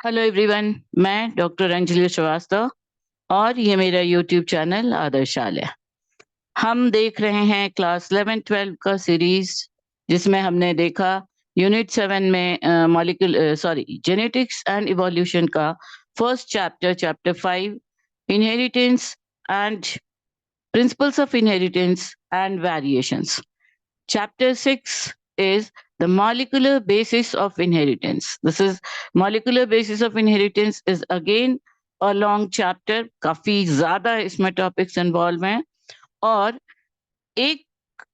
Hello everyone, मैं doctor Anjali Srivastava और ये मेरा यूट्यूब चैनल आदर्शालय। हम देख रहे हैं क्लास 11-12 का सीरीज, जिसमें हमने देखा यूनिट 7 में जेनेटिक्स एंड इवोल्यूशन का first chapter, chapter 5, inheritance and principles of inheritance and variations. Chapter 6 is the molecular basis of inheritance. This is molecular basis of inheritance is again a long chapter. काफी ज्यादा इसमें topics involve हैं और एक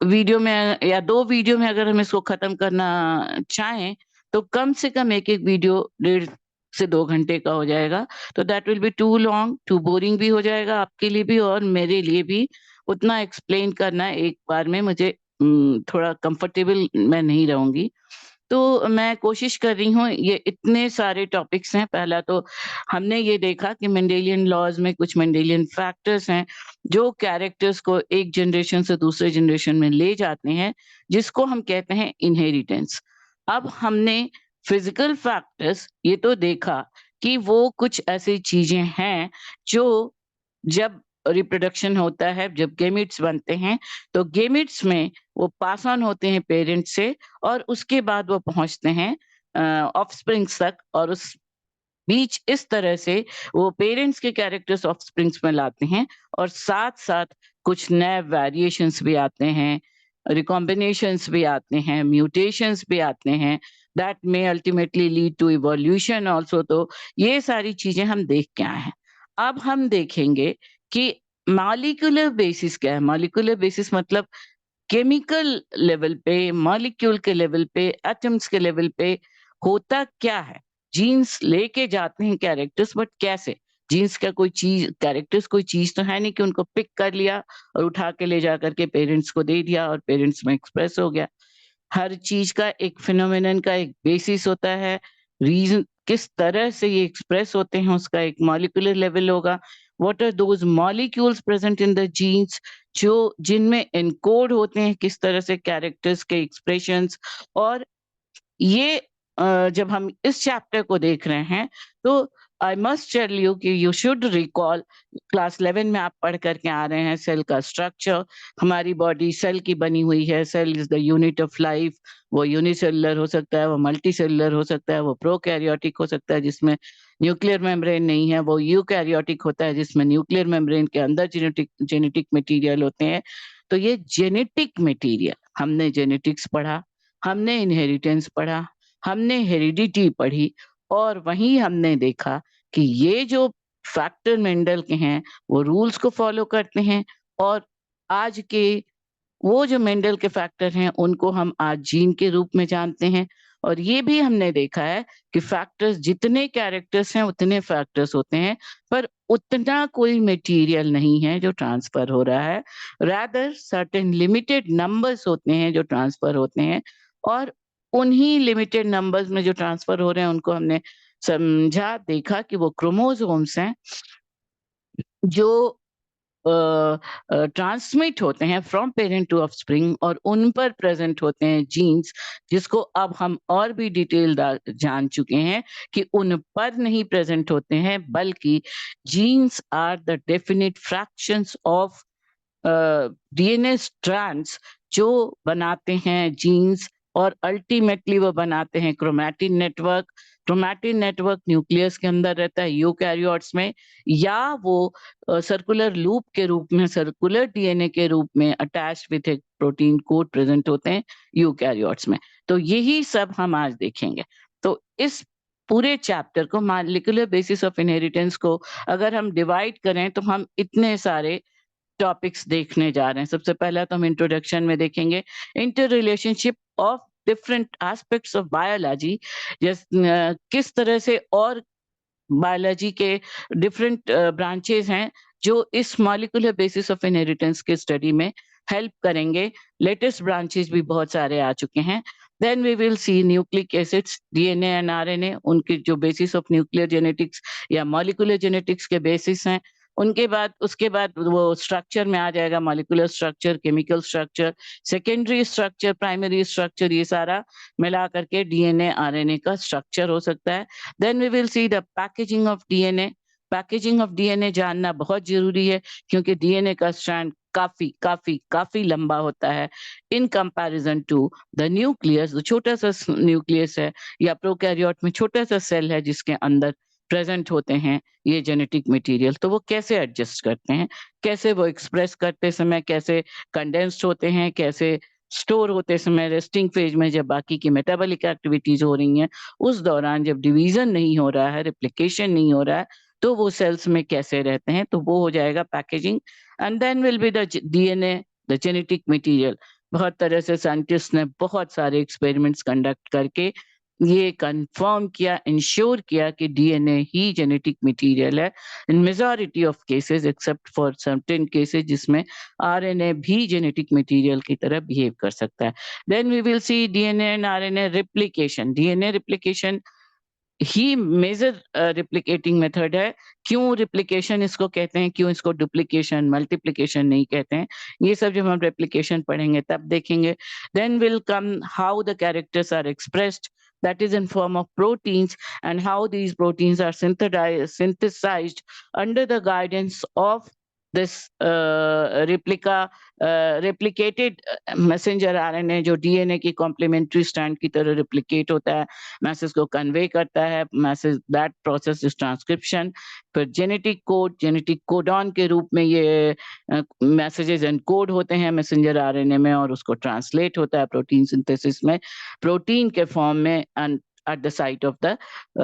video में या दो video में अगर हम इसको खत्म करना चाहें तो कम से कम एक एक वीडियो 1.5 से 2 घंटे का हो जाएगा। तो that will be too long, too boring भी हो जाएगा आपके लिए भी और मेरे लिए भी। उतना एक्सप्लेन करना एक बार में मुझे थोड़ा कंफर्टेबल मैं नहीं रहूंगी। तो मैं कोशिश कर रही हूँ, ये इतने सारे टॉपिक्स हैं। पहला तो हमने ये देखा कि मेंडेलियन लॉज में कुछ मेंडेलियन फैक्टर्स हैं जो कैरेक्टर्स को एक जनरेशन से दूसरे जनरेशन में ले जाते हैं, जिसको हम कहते हैं इनहेरिटेंस। अब हमने फिजिकल फैक्टर्स ये तो देखा कि वो कुछ ऐसी चीजें हैं जो जब रिप्रोडक्शन होता है, जब गेमिट्स बनते हैं, तो गेमिट्स में वो पास ऑन होते हैं पेरेंट्स से और उसके बाद वो पहुंचते हैं ऑफस्प्रिंग्स तक। और उस बीच इस तरह से वो पेरेंट्स के कैरेक्टर्स ऑफस्प्रिंग्स में लाते हैं और साथ साथ कुछ नए वेरिएशंस भी आते हैं, रिकॉम्बिनेशंस भी आते हैं, म्यूटेशंस भी आते हैं, that may ultimately lead to evolution also. तो ये सारी चीजें हम देख के आए हैं। अब हम देखेंगे कि मॉलिक्यूलर बेसिस क्या है। मॉलिक्यूलर बेसिस मतलब केमिकल लेवल पे, मॉलिक्यूल के लेवल पे, एटम्स के लेवल पे होता क्या है। जीन्स लेके जाते हैं कैरेक्टर्स, बट कैसे? जीन्स का कोई चीज, कैरेक्टर्स कोई चीज तो है नहीं कि उनको पिक कर लिया और उठा के ले जा करके पेरेंट्स को दे दिया और पेरेंट्स में एक्सप्रेस हो गया। हर चीज का एक फिनोमेनन का एक बेसिस होता है, रीजन किस तरह से ये एक्सप्रेस होते हैं उसका एक मॉलिक्यूलर लेवल होगा। What are those molecules present in the genes जो जिनमें एनकोड होते हैं किस तरह से कैरेक्टर्स के एक्सप्रेशंस। और ये जब हम इस चैप्टर को देख रहे हैं तो आई मस्ट टेल यू कि यू शुड रिकॉल क्लास 11 में आप पढ़ करके आ रहे हैं सेल का स्ट्रक्चर। हमारी बॉडी सेल की बनी हुई है, cell is the unit of life. वो यूनिसेलुलर हो सकता है, वो मल्टी सेलुलर हो सकता है, वो प्रोकैरियोटिक हो सकता है जिसमें न्यूक्लियर मेम्ब्रेन नहीं है, वो यूकैरियोटिक होता है जिसमें न्यूक्लियर मेम्ब्रेन के अंदर जेनेटिक मटेरियल होते हैं। तो ये जेनेटिक मटेरियल, हमने जेनेटिक्स पढ़ा, हमने इनहेरिटेंस पढ़ा, हमने हेरिडिटी पढ़ी और वहीं हमने देखा कि ये जो फैक्टर मेंडल के हैं वो रूल्स को फॉलो करते हैं। और आज के वो जो मेंडल के फैक्टर हैं उनको हम आज जीन के रूप में जानते हैं। और ये भी हमने देखा है कि फैक्टर्स, जितने कैरेक्टर्स हैं उतने फैक्टर्स होते हैं, पर उतना कोई मटेरियल नहीं है जो ट्रांसफर हो रहा है। रादर सर्टेन लिमिटेड नंबर्स होते हैं जो ट्रांसफर होते हैं और उन्हीं लिमिटेड नंबर्स में जो ट्रांसफर हो रहे हैं उनको हमने समझा, देखा कि वो क्रोमोसोम्स हैं जो ट्रांसमिट होते हैं फ्रॉम पेरेंट टू ऑफस्प्रिंग और उन पर प्रेजेंट होते हैं जीन्स, जिसको अब हम और भी डिटेल जान चुके हैं कि उन पर नहीं प्रेजेंट होते हैं, बल्कि genes are the definite fractions of DNA strands जो बनाते हैं जीन्स। और अल्टीमेटली वो बनाते हैं chromatin network. Chromatin network nucleus के अंदर रहता है यूकैरियोट्स में, या वो सर्कुलर लूप के रूप में, सर्कुलर डीएनए के रूप में अटैच्ड विथ एक प्रोटीन कोड प्रेजेंट होते हैं यूकैरियोट्स में। तो यही सब हम आज देखेंगे। तो इस पूरे चैप्टर को, मॉलिक्यूलर बेसिस ऑफ इनहेरिटेंस को अगर हम डिवाइड करें तो हम इतने सारे टॉपिक्स देखने जा रहे हैं। सबसे पहला तो हम इंट्रोडक्शन में देखेंगे inter relationship of different aspects of biology, किस तरह से और बायोलॉजी के डिफरेंट ब्रांचेस हैं जो इस मॉलिक्यूलर बेसिस ऑफ इनहेरिटेंस के स्टडी में हेल्प करेंगे। लेटेस्ट ब्रांचेस भी बहुत सारे आ चुके हैं। Then we will see nucleic acids, DNA and RNA, उनके जो बेसिस ऑफ न्यूक्लियर जेनेटिक्स या मॉलिक्यूलर जेनेटिक्स के बेसिस हैं, उनके बाद उसके बाद वो स्ट्रक्चर में आ जाएगा, molecular structure, chemical structure, secondary structure, primary structure, ये सारा मिला करके डीएनए आरएनए का स्ट्रक्चर हो सकता है। Then we will see the packaging of DNA. Packaging of DNA जानना बहुत जरूरी है, क्योंकि डीएनए का स्ट्रैंड काफी काफी काफी लंबा होता है in comparison to the nucleus. जो छोटा सा न्यूक्लियस है या प्रोकैरियोट में छोटा सा सेल है जिसके अंदर प्रेजेंट होते हैं ये जेनेटिक मटेरियल, तो वो कैसे एडजस्ट करते हैं, कैसे वो एक्सप्रेस करते समय कैसे कंडेंस्ड होते हैं, कैसे स्टोर होते समय रेस्टिंग फेज में जब बाकी की मेटाबॉलिक एक्टिविटीज हो रही हैं, उस दौरान जब डिवीजन नहीं हो रहा है, रिप्लिकेशन नहीं हो रहा है, तो वो सेल्स में कैसे रहते हैं, तो वो हो जाएगा packaging. And then will be the DNA, the genetic material. बहुत तरह से साइंटिस्ट ने बहुत सारे एक्सपेरिमेंट्स कंडक्ट करके ये कंफर्म किया, इंश्योर किया कि डीएनए ही जेनेटिक मटेरियल है in majority of cases, except for certain cases जिसमें आरएनए भी जेनेटिक मटेरियल की तरह बिहेव कर सकता है। Then we will see DNA and RNA replication. DNA replication ही मेजर रिप्लिकेटिंग मेथड है। क्यों रिप्लिकेशन इसको कहते हैं, क्यों इसको डुप्लीकेशन, मल्टीप्लिकेशन नहीं कहते हैं, ये सब जब हम रेप्लिकेशन पढ़ेंगे तब देखेंगे। Then will come how the characters are expressed, that is in form of proteins, and how these proteins are synthesized under the guidance of this replicated messenger RNA, जो डीएनए की कॉम्प्लीमेंट्री स्ट्रैंड की तरह replicate होता है, message को convey करता है, message that process is transcription. फिर जेनेटिक कोड, जेनेटिक कोडॉन के रूप में ये मैसेजेस एनकोड होते हैं मैसेंजर आरएनए में, और उसको ट्रांसलेट होता है प्रोटीन सिंथेसिस में, प्रोटीन के फॉर्म में, and at the site of the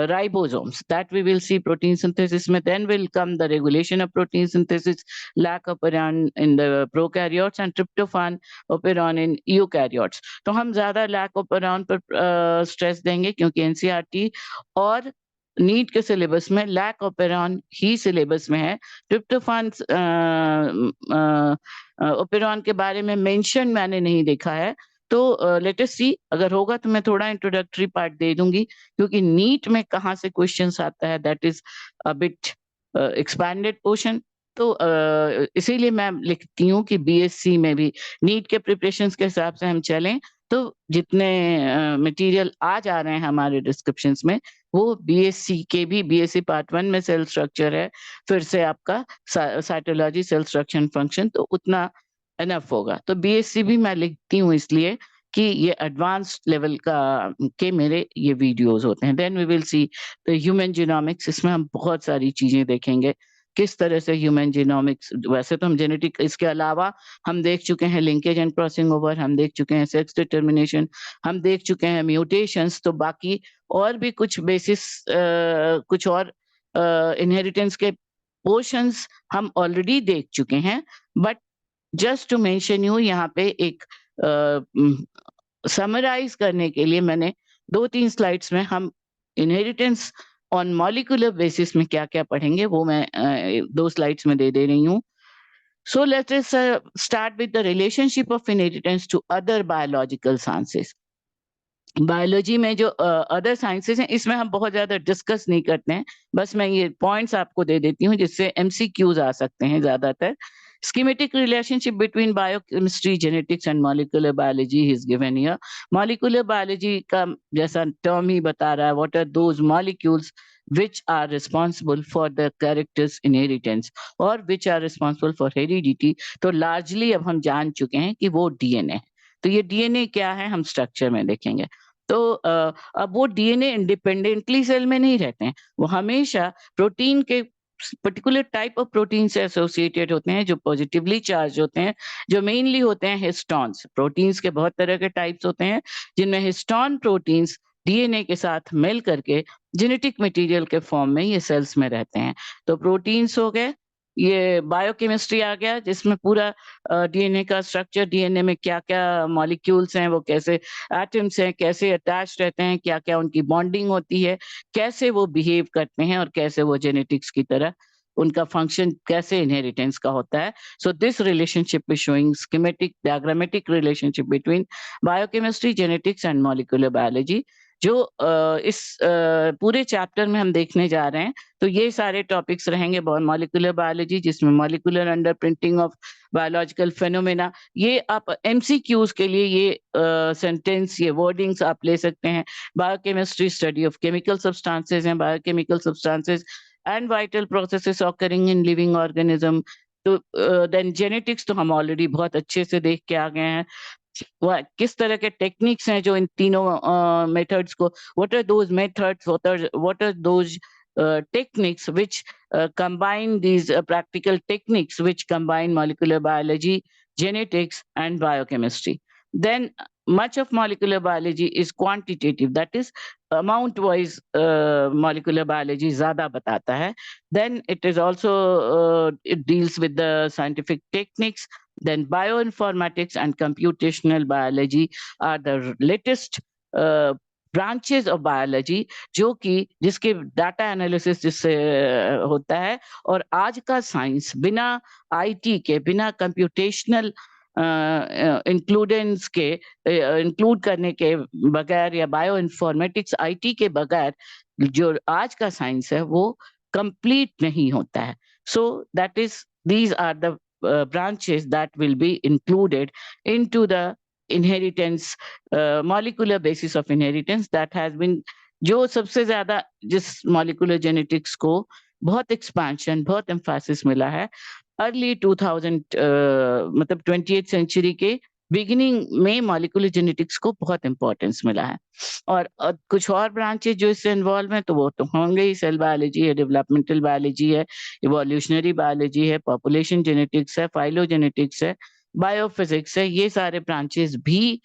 ribosomes, that we will see protein synthesis में. Then will come the regulation of protein synthesis, lac operon in the prokaryotes and tryptophan operon in eukaryotes. तो हम ज्यादा lac operon पर stress देंगे, क्योंकि NCERT और NEET के syllabus में लैक ओपेरॉन ही सिलेबस में है। ट्रिप्टोफान ओपेरॉन के बारे में मेंशन मैंने नहीं देखा है, तो लेट अस सी, अगर होगा तो मैं थोड़ा इंट्रोडक्टरी पार्ट दे दूंगी, क्योंकि नीट में कहाँ से क्वेश्चंस आता है that is a bit expanded portion. तो इसीलिए मैं लिखती हूँ कि बीएससी में भी नीट के प्रिपरेशंस के हिसाब से हम चलें, तो जितने मटेरियल आ जा रहे हैं हमारे डिस्क्रिप्शंस में, वो बीएससी के भी, बीएससी पार्ट 1 में सेल स्ट्रक्चर है, फिर से आपका साइटोलॉजी, सेल स्ट्रक्चर, फंक्शन, तो उतना एनफ होगा। तो बीएससी भी मैं लिखती हूँ इसलिए कि ये एडवांस लेवल का के मेरे ये वीडियोस होते हैं। Then we will see the human genomics. इसमें हम बहुत सारी चीजें देखेंगे, किस तरह से ह्यूमन जीनोमिक्स, वैसे तो हम जेनेटिक, इसके अलावा हम देख चुके हैं लिंकेज एंड क्रॉसिंग ओवर, हम देख चुके हैं सेक्स डिटर्मिनेशन, हम देख चुके हैं म्यूटेशंस, तो बाकी और भी कुछ बेसिस, कुछ और इनहेरिटेंस के पोर्शंस हम ऑलरेडी देख चुके हैं। But just to mention you, यहाँ पे एक समराइज करने के लिए मैंने 2-3 स्लाइड्स में हम इनहेरिटेंस ऑन मॉलिक्यूलर बेसिस में क्या क्या पढ़ेंगे वो मैं 2 स्लाइड्स में दे रही हूँ। So let us start with the relationship of inheritance to other biological sciences. Biology में जो अदर साइंसेस हैं, इसमें हम बहुत ज्यादा डिस्कस नहीं करते हैं, बस मैं ये पॉइंट्स आपको दे देती हूँ जिससे एमसीक्यूज आ सकते हैं ज्यादातर। Schematic relationship between biochemistry, genetics and molecular biology is given here. Molecular biology का जैसा term ही बता रहा है, what are those molecules which are responsible for the characters inheritance or which are responsible for heredity. तो largely अब हम जान चुके हैं कि वो DNA है। तो ये DNA क्या है हम स्ट्रक्चर में देखेंगे। तो अब वो डीएनए इंडिपेंडेंटली सेल में नहीं रहते हैं, वो हमेशा प्रोटीन के पर्टिकुलर टाइप ऑफ प्रोटीन से एसोसिएटेड होते हैं, जो पॉजिटिवली चार्ज होते हैं, जो मेनली होते हैं हिस्टोन्स। प्रोटीन्स के बहुत तरह के टाइप्स होते हैं, जिनमें हिस्टोन प्रोटीन्स डीएनए के साथ मिल करके जेनेटिक मटेरियल के फॉर्म में ये सेल्स में रहते हैं। तो प्रोटीन्स हो गए, ये बायोकेमिस्ट्री आ गया जिसमें पूरा डीएनए का स्ट्रक्चर, डीएनए में क्या क्या मॉलिक्यूल्स हैं, वो कैसे एटम्स हैं, कैसे अटैच रहते हैं, क्या क्या उनकी बॉन्डिंग होती है, कैसे वो बिहेव करते हैं, और कैसे वो जेनेटिक्स की तरह उनका फंक्शन कैसे इनहेरिटेंस का होता है। So this relationship is showing schematic diagrammatic relationship between biochemistry, genetics and molecular biology. जो इस पूरे चैप्टर में हम देखने जा रहे हैं, तो ये सारे टॉपिक्स रहेंगे। मॉलिक्यूलर बायोलॉजी, जिसमें मॉलिक्यूलर अंडरप्रिंटिंग ऑफ बायोलॉजिकल फेनोमेना, ये आप एमसीक्यूज के लिए ये सेंटेंस, ये वर्डिंग्स आप ले सकते हैं। Biochemistry, study of chemical substances हैं, biochemical substances and vital processes occurring in living organism. तो देन जेनेटिक्स तो हम ऑलरेडी बहुत अच्छे से देख के आ गए हैं। किस तरह के टेक्निक्स हैं जो इन तीनों मेथड्स को, what are those methods, what are those techniques which combine these practical techniques which combine molecular biology, genetics and biochemistry. Then much of molecular biology is quantitative, that is amount wise molecular biology zyada batata hai. Then it is also it deals with the scientific techniques. Then bioinformatics and computational biology are the latest branches of biology, जो कि जिसके data analysis जिससे होता है। और आज का science बिना आईटी के, बिना कंप्यूटेशनल इंक्लूडेंस के, इंक्लूड करने के बगैर, या बायो इन्फॉर्मेटिक्स आईटी के बगैर जो आज का साइंस है वो कंप्लीट नहीं होता है। So that is, these are the branches that will be included into the inheritance, molecular basis of inheritance that has been, जो सबसे ज्यादा जिस मॉलिकुलर जेनेटिक्स को बहुत एक्सपेंशन, बहुत एम्फासिस मिला है अर्ली 2000, मतलब 20th सेंचुरी के बिगिनिंग में मॉलिकुलर जेनेटिक्स को बहुत इंपॉर्टेंस मिला है। और कुछ और ब्रांचेस जो इससे इन्वॉल्व हैं तो वो तो होंगे ही, सेल बायोलॉजी है, डेवलपमेंटल बायोलॉजी है, इवोल्यूशनरी बायोलॉजी है, पॉपुलेशन जेनेटिक्स है, फाइलोजेनेटिक्स है, बायोफिजिक्स है। ये सारे ब्रांचेस भी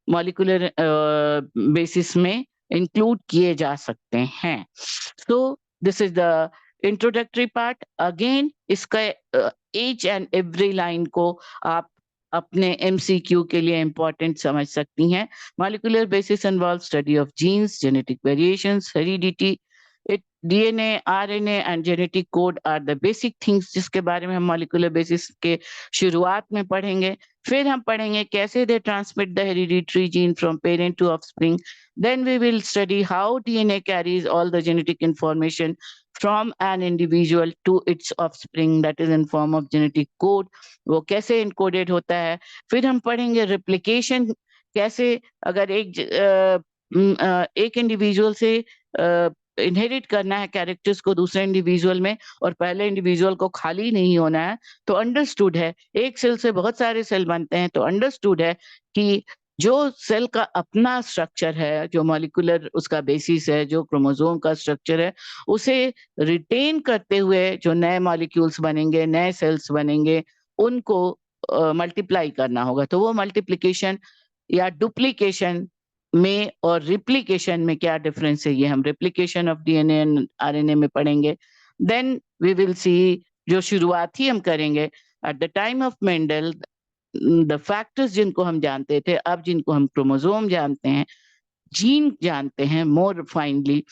मॉलिकुलर बेसिस में इंक्लूड किए जा सकते हैं। सो this is the introductory part. Again इसका ईच एंड एवरी लाइन को आप अपने एमसीक्यू के लिए इंपॉर्टेंट समझ सकती हैं। Molecular basis involve study of genes, genetic variations, heredity, DNA, RNA and genetic code are the basic things, जिसके बारे में हम मॉलिकुलर बेसिस के शुरुआत में पढ़ेंगे। फिर हम पढ़ेंगे कैसे they transmit the hereditary gene from parent to offspring. Then we will study how DNA carries all the genetic information from an individual to its offspring, that is in form of genetic code, वो कैसे encoded होता है। फिर हम पढ़ेंगे replication, कैसे अगर एक इंडिविजुअल से इनहेरिट करना है कैरेक्टर्स को दूसरे इंडिविजुअल में, और पहले इंडिविजुअल को खाली नहीं होना है, तो अंडरस्टूड है एक सेल से बहुत सारे सेल बनते हैं, तो अंडरस्टूड है कि जो सेल का अपना स्ट्रक्चर है, जो मॉलिक्यूलर उसका बेसिस है, जो क्रोमोसोम का स्ट्रक्चर है, उसे रिटेन करते हुए जो नए मॉलिक्यूल्स बनेंगे, नए सेल्स बनेंगे, उनको मल्टीप्लाई करना होगा। तो वो मल्टीप्लिकेशन या डुप्लीकेशन में और रिप्लिकेशन में क्या डिफरेंस है, ये हम replication of DNA and RNA में पढ़ेंगे। देन वी विल सी, जो शुरुआत ही हम करेंगे at the time of Mendel, the factors जिनको हम जानते थे, अब जिनको हम क्रोमोसोम जानते हैं, जीन जानते हैं more finally,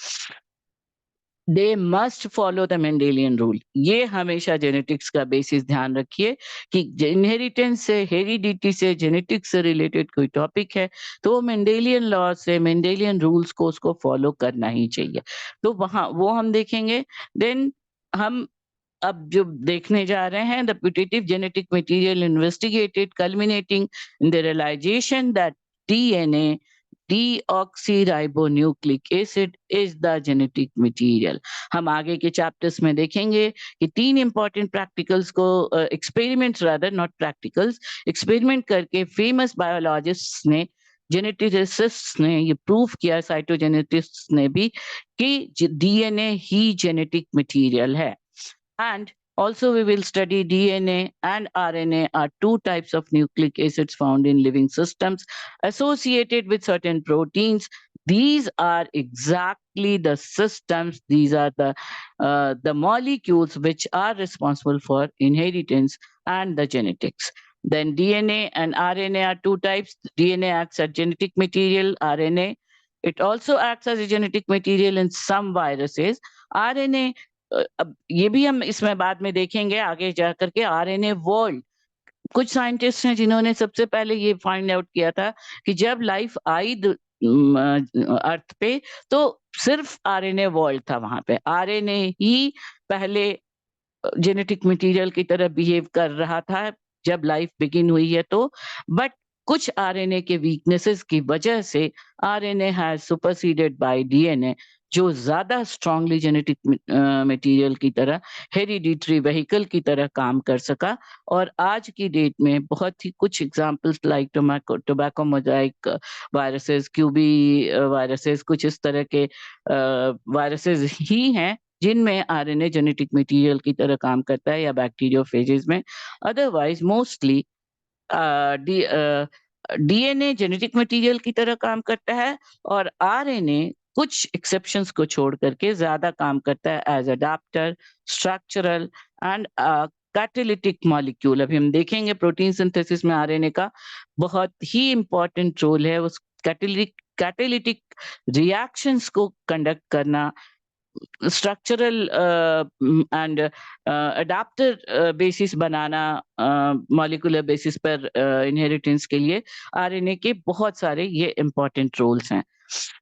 they must follow the Mendelian rule. ये हमेशा जेनेटिक्स का बेसिस ध्यान रखिए कि इनहेरिटेंस से, हेरिडिटी से, जेनेटिक्स से रिलेटेड कोई टॉपिक है तो वो मेंडेलियन लॉ से, मेंडेलियन रूल्स को उसको फॉलो करना ही चाहिए। तो वहाँ वो हम देखेंगे। देन हम अब जो देखने जा रहे हैं, the putative genetic material investigated culminating in the realization that DNA, deoxyribonucleic acid is the genetic material। हम आगे के चैप्टर्स में देखेंगे कि 3 इंपॉर्टेंट प्रैक्टिकल्स को, experiments rather, not practicals, experiment करके फेमस बायोलॉजिस्ट्स ने, जेनेटिसिस्ट्स ने ये प्रूव किया, साइटोजेनेटिस्ट्स ने भी, कि डीएनए ही जेनेटिक मटेरियल है। And also we will study DNA and RNA are 2 types of nucleic acids found in living systems associated with certain proteins. These are exactly the systems, these are the molecules which are responsible for inheritance and the genetics. Then DNA and RNA are 2 types. DNA acts as genetic material, RNA, it also acts as a genetic material in some viruses. RNA, अब ये भी हम इसमें बाद में देखेंगे आगे जाकर के, आरएनए वर्ल्ड, कुछ साइंटिस्ट हैं जिन्होंने सबसे पहले ये फाइंड आउट किया था कि जब लाइफ आई अर्थ पे, तो सिर्फ आरएनए वॉल्ट था वहाँ पे। आरएनए ही पहले जेनेटिक मटेरियल की तरह बिहेव कर रहा था जब लाइफ बिगिन हुई है तो, बट कुछ आरएनए के वीकनेसेस की वजह से RNA has superseded bye DNA, जो ज्यादा स्ट्रांगली जेनेटिक मटेरियल की तरह हेरिडिटरी व्हीकल की तरह काम कर सका। और आज की डेट में बहुत ही कुछ examples like tobacco mosaic viruses, QB viruses, कुछ इस तरह के वायरसेस ही हैं जिनमें आरएनए जेनेटिक मटेरियल की तरह काम करता है या बैक्टीरियोफेजेस में। Otherwise mostly DNA genetic material की तरह काम करता है और आरएनए कुछ एक्सेप्शंस को छोड़ करके ज्यादा काम करता है as adapter, structural and catalytic molecule. अभी हम देखेंगे प्रोटीन सिंथेसिस में आरएनए का बहुत ही इंपॉर्टेंट रोल है, उस कैटालिटिक रिएक्शंस को कंडक्ट करना, structural and adapter basis banana molecular basis पर इनहेरिटेंस के लिए आरएनए के बहुत सारे ये इंपॉर्टेंट रोल्स हैं।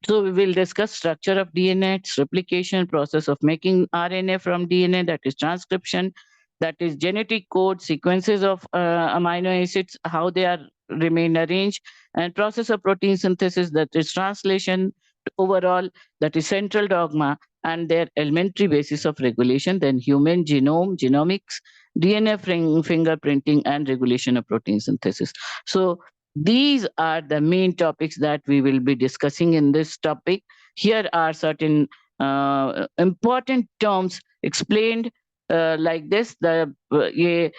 So we will discuss structure of DNA, its replication, process of making RNA from DNA, that is transcription, that is genetic code, sequences of amino acids, how they are remain arranged, and process of protein synthesis, that is translation, overall, that is central dogma, and their elementary basis of regulation, then human genome, genomics, DNA fingerprinting, and regulation of protein synthesis. So these are the main topics that we will be discussing in this topic. Here are certain important terms explained like this. ये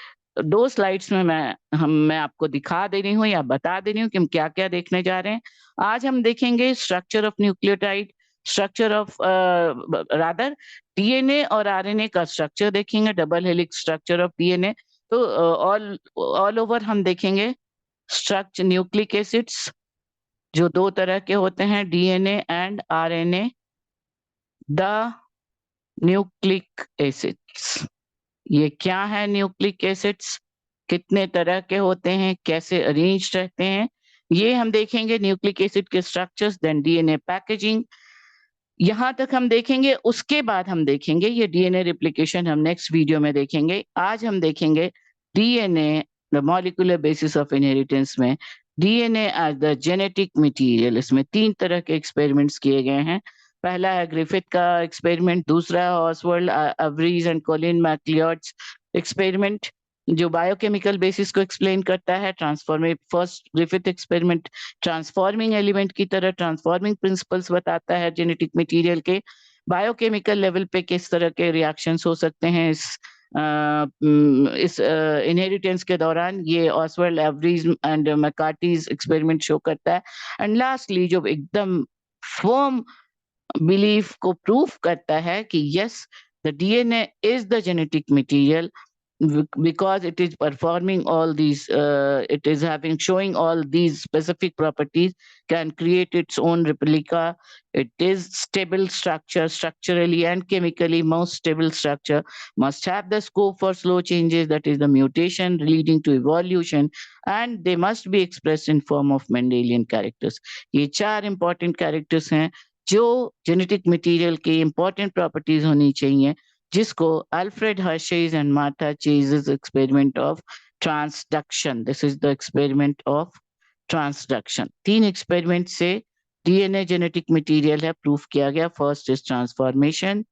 दो slides में मैं आपको दिखा दे रही हूँ या बता दे रही हूँ कि हम क्या क्या देखने जा रहे हैं। आज हम देखेंगे structure of nucleotide, structure of rather DNA और आरएनए का स्ट्रक्चर देखेंगे, double helix structure of DNA. तो ऑल ओवर हम देखेंगे स्ट्रक्चर न्यूक्लिक एसिड्स जो दो तरह के होते हैं, DNA and RNA, the nucleic acids. ये क्या है न्यूक्लिक एसिड्स, कितने तरह के होते हैं, कैसे अरेंज रहते हैं, ये हम देखेंगे। न्यूक्लिक एसिड के स्ट्रक्चर्स, देन डीएनए पैकेजिंग, यहाँ तक हम देखेंगे। उसके बाद हम देखेंगे ये डीएनए रिप्लिकेशन हम नेक्स्ट वीडियो में देखेंगे। आज हम देखेंगे DNA the molecular basis of inheritance में DNA as the genetic material. इसमें तीन तरह के एक्सपेरिमेंट्स किए गए हैं। पहला है ग्रिफिथ का एक्सपेरिमेंट, दूसरा है Oswald Avery's and Colin MacLeod's experiment जो बायोकेमिकल बेसिस को एक्सप्लेन करता है। Transforming first Griffith experiment transforming element की तरह ट्रांसफॉर्मिंग प्रिंसिपल्स बताता है जेनेटिक मटेरियल के। बायोकेमिकल लेवल पे किस तरह के रिएक्शंस हो सकते हैं इस इनहेरिटेंस के दौरान, ये ऑसवर्ल्ड एवरीज एंड मैकार्टीज एक्सपेरिमेंट शो करता है। एंड लास्टली जो एकदम फर्म बिलीफ को प्रूव करता है कि yes the DNA is the genetic material because it is performing all these it is having showing all these specific properties, can create its own replica. It is stable structure, structurally and chemically most stable structure, must have the scope for slow changes, that is the mutation leading to evolution, and they must be expressed in form of Mendelian characters. ये चार important characters हैं जो genetic material की important properties होनी चाहिए, जिसको Alfred Hershey's and Martha Chase experiment of transduction, this is the experiment of transduction. तीन experiment से डीएनए जेनेटिक मटेरियल है प्रूफ किया गया। First is transformation,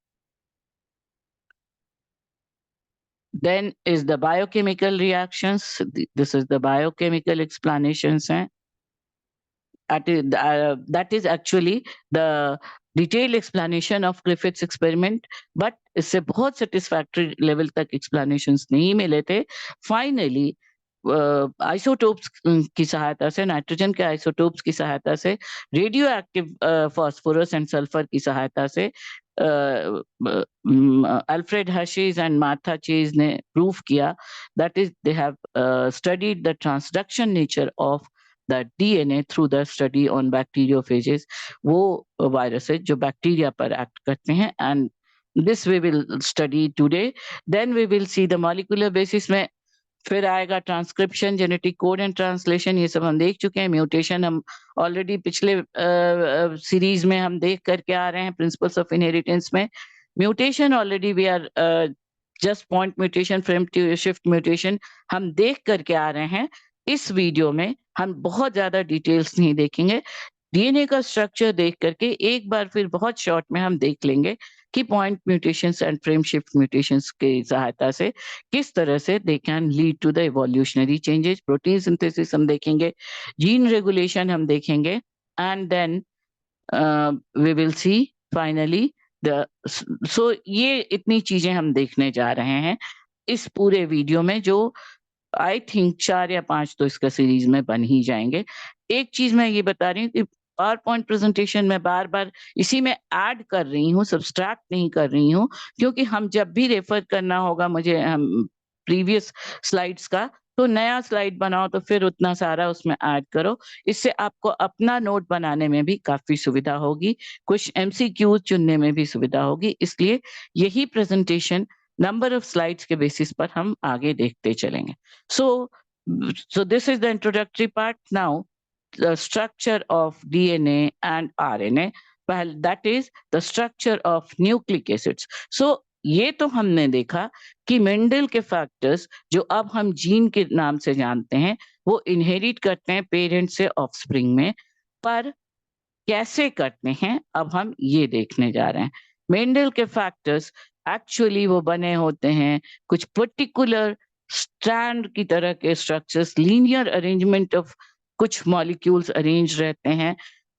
then is the biochemical reactions, this is the biochemical explanations हैं। that is actually the detailed explanation of Griffith's experiment, but इससे बहुत satisfactory level तक explanations नहीं मिले थे। Finally आइसोटोप्स की सहायता से, नाइट्रोजन के आइसोटोप्स की सहायता से, radio active phosphorus and sulphur की सहायता से Alfred Hershey's and Martha chase ने प्रूव किया that is they have studied the transduction nature of the DNA through the study on bacteriophages, वो वायरसेस जो बैक्टीरिया पर एक्ट करते हैं, and this we will study today. Then we will see the molecular basis में फिर आएगा transcription, genetic code and translation, ये सब हम देख चुके हैं। म्यूटेशन हम ऑलरेडी पिछले सीरीज में हम देख करके आ रहे हैं, प्रिंसिपल्स ऑफ इनहेरिटेंस में। Mutation already we are just point mutation, frame shift mutation हम देख करके आ रहे हैं। इस वीडियो में हम बहुत ज्यादा डिटेल्स नहीं देखेंगे, डीएनए का स्ट्रक्चर देख करके एक बार फिर बहुत शॉर्ट में हम देख लेंगे कि point mutations and frame shift mutations की सहायता से किस तरह से they can lead to the evolutionary changes. Protein synthesis हम देखेंगे, जीन रेगुलेशन हम देखेंगे, and then we will see finally the so ये इतनी चीजें हम देखने जा रहे हैं इस पूरे वीडियो में, जो आई थिंक 4 या 5 तो इसका सीरीज में बन ही जाएंगे। एक चीज मैं ये बता रही हूँ कि पावर पॉइंट प्रेजेंटेशन में बार-बार इसी में ऐड कर रही हूँ, सब्सट्रैक्ट नहीं कर रही हूँ, क्योंकि हम जब भी रेफर करना होगा मुझे प्रीवियस स्लाइड्स का, तो नया स्लाइड बनाओ तो फिर उतना सारा उसमें ऐड करो। इससे आपको अपना नोट बनाने में भी काफ़ी सुविधा होगी, कुछ एमसीक्यूज़ चुनने में भी सुविधा होगी। इसलिए यही प्रेजेंटेशन नंबर ऑफ स्लाइड्स के बेसिस पर हम आगे देखते चलेंगे। So this is the introductory part. Now, the structure of DNA and RNA. Well, that is the structure of nucleic acids. So ये तो हमने देखा कि मेंडल के फैक्टर्स जो अब हम जीन के नाम से जानते हैं, वो इनहेरिट करते हैं पेरेंट से ऑफस्प्रिंग में, पर कैसे करते हैं अब हम ये देखने जा रहे हैं। मेंडल के फैक्टर्स एक्चुअली वो बने होते हैं कुछ पर्टिकुलर स्ट्रैंड की तरह के स्ट्रक्चर्स, लीनियर अरेंजमेंट ऑफ कुछ मॉलिक्यूल्स अरेंज रहते हैं,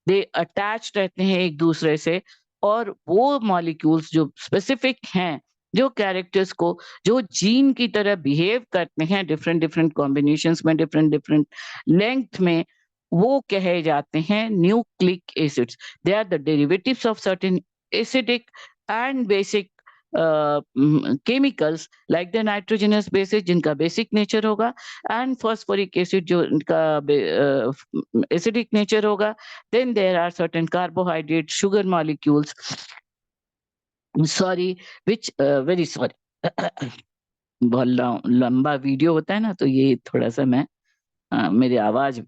दे अटैच रहते हैं एक दूसरे से, और वो मॉलिक्यूल्स जो स्पेसिफिक हैं, जो कैरेक्टर्स को जो जीन की तरह बिहेव करते हैं डिफरेंट डिफरेंट कॉम्बिनेशंस में, डिफरेंट डिफरेंट लेंथ में, वो कहे जाते हैं nucleic acids. They are the derivatives of certain acidic and basic chemicals like the nitrogenous bases जिनका बेसिक नेचर होगा, एंड फॉस्फोरिक एसिड जो इनका एसिडिक नेचर होगा। Then there are certain carbohydrate sugar molecules, sorry which very sorry बहुत लंबा video होता है ना, तो ये थोड़ा सा मैं मेरी आवाज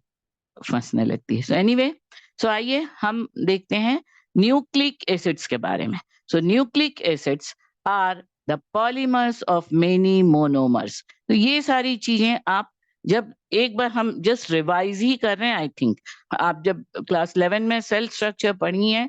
फंसने लगती है। सो एनीवे, सो आइए हम देखते हैं न्यूक्लिक एसिड्स के बारे में। So nucleic acids are the polymers of many monomers. तो ये सारी चीजें आप जब एक बार हम जस्ट रिवाइज ही कर रहे हैं, आई थिंक आप जब क्लास 11 में सेल स्ट्रक्चर पढ़ी है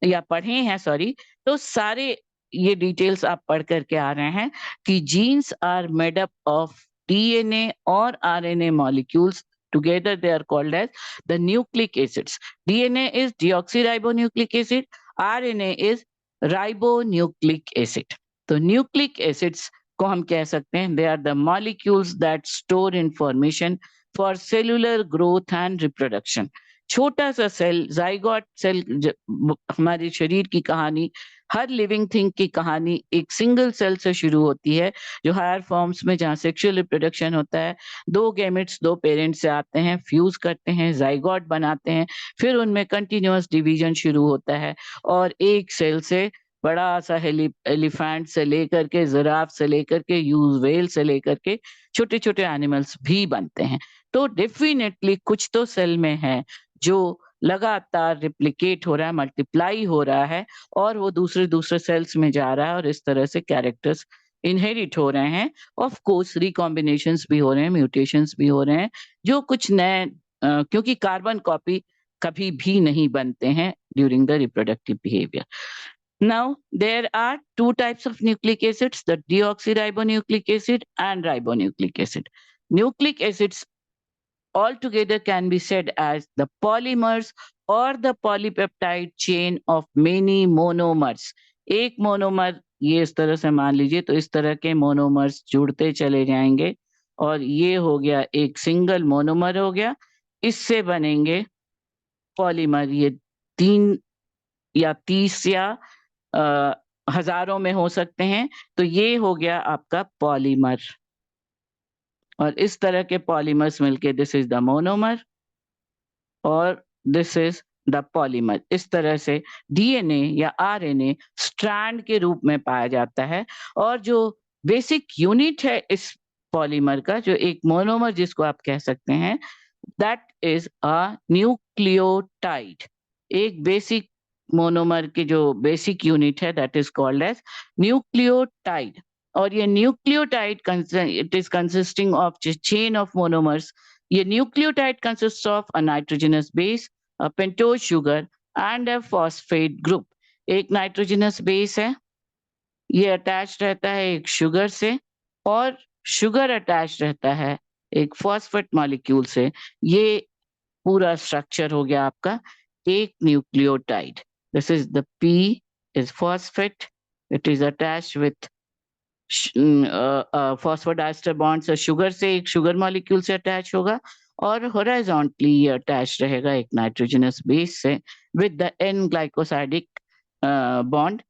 या पढ़े हैं सॉरी, तो सारे ये डिटेल्स आप पढ़ करके आ रहे हैं कि genes are made up of DNA और RNA molecules. Together they are called as the nucleic acids. DNA is deoxyribonucleic acid, RNA is ribonucleic acid. तो nucleic acids को हम कह सकते हैं they are the molecules that store information for cellular growth and reproduction. छोटा सा cell, zygote cell, हमारे शरीर की कहानी, हर लिविंग थिंग की कहानी एक सिंगल सेल से शुरू होती है, जो हायर फॉर्म्स में जहाँ सेक्सुअल रिप्रोडक्शन होता है, दो गैमेट्स दो पेरेंट्स से आते हैं, फ्यूज करते हैं, जाइगोट बनाते हैं, फिर उनमें कंटिन्यूअस डिवीजन शुरू होता है, और एक सेल से बड़ा सा एलिफेंट से लेकर के, जिराफ से लेकर के, यूज वेल से लेकर के छोटे छोटे एनिमल्स भी बनते हैं। तो डेफिनेटली कुछ तो सेल में है जो लगातार रिप्लिकेट हो रहा है, मल्टीप्लाई हो रहा है, और वो दूसरे दूसरे सेल्स में जा रहा है, और इस तरह से कैरेक्टर्स इनहेरिट हो रहे हैं। ऑफ कोर्स रिकॉम्बिनेशंस भी हो रहे हैं, म्यूटेशंस भी हो रहे हैं, जो कुछ नए क्योंकि कार्बन कॉपी कभी भी नहीं बनते हैं during the reproductive behaviour. Now there are two types of nucleic acids, the deoxyribonucleic acid and ribonucleic acid. Nucleic acids altogether can be said as the polymers or the polypeptide chain of many monomers. एक monomer ये इस तरह से मान लीजिए, तो इस तरह के मोनोमर्स जुड़ते चले जाएंगे, और ये हो गया एक सिंगल मोनोमर हो गया, इससे बनेंगे पॉलीमर। ये 3 या 30 या हजारों में हो सकते हैं, तो ये हो गया आपका पॉलीमर, और इस तरह के पॉलीमर्स मिलके दिस इज द मोनोमर और दिस इज द पॉलीमर। इस तरह से डीएनए या आरएनए स्ट्रैंड के रूप में पाया जाता है, और जो बेसिक यूनिट है इस पॉलीमर का, जो एक मोनोमर जिसको आप कह सकते हैं, दैट इज अ न्यूक्लियोटाइड। एक बेसिक मोनोमर की जो बेसिक यूनिट है, that is called as nucleotide. और ये nucleotide it is consisting of chain of monomers. ये nucleotide consist of a nitrogenous base, a pentose sugar and a phosphate group. एक nitrogenous base है, ये attach रहता है एक शुगर से, और शुगर अटैच रहता है एक फॉस्फेट मॉलिक्यूल से। ये पूरा स्ट्रक्चर हो गया आपका एक nucleotide. This is the P is phosphate, it is attached with phosphodiester bond से शुगर से, एक शुगर मॉलिक्यूल से अटैच होगा, और हॉरिजॉन्टली ये अटैच रहेगा एक नाइट्रोजनस बेस से with the N glycosidic bond.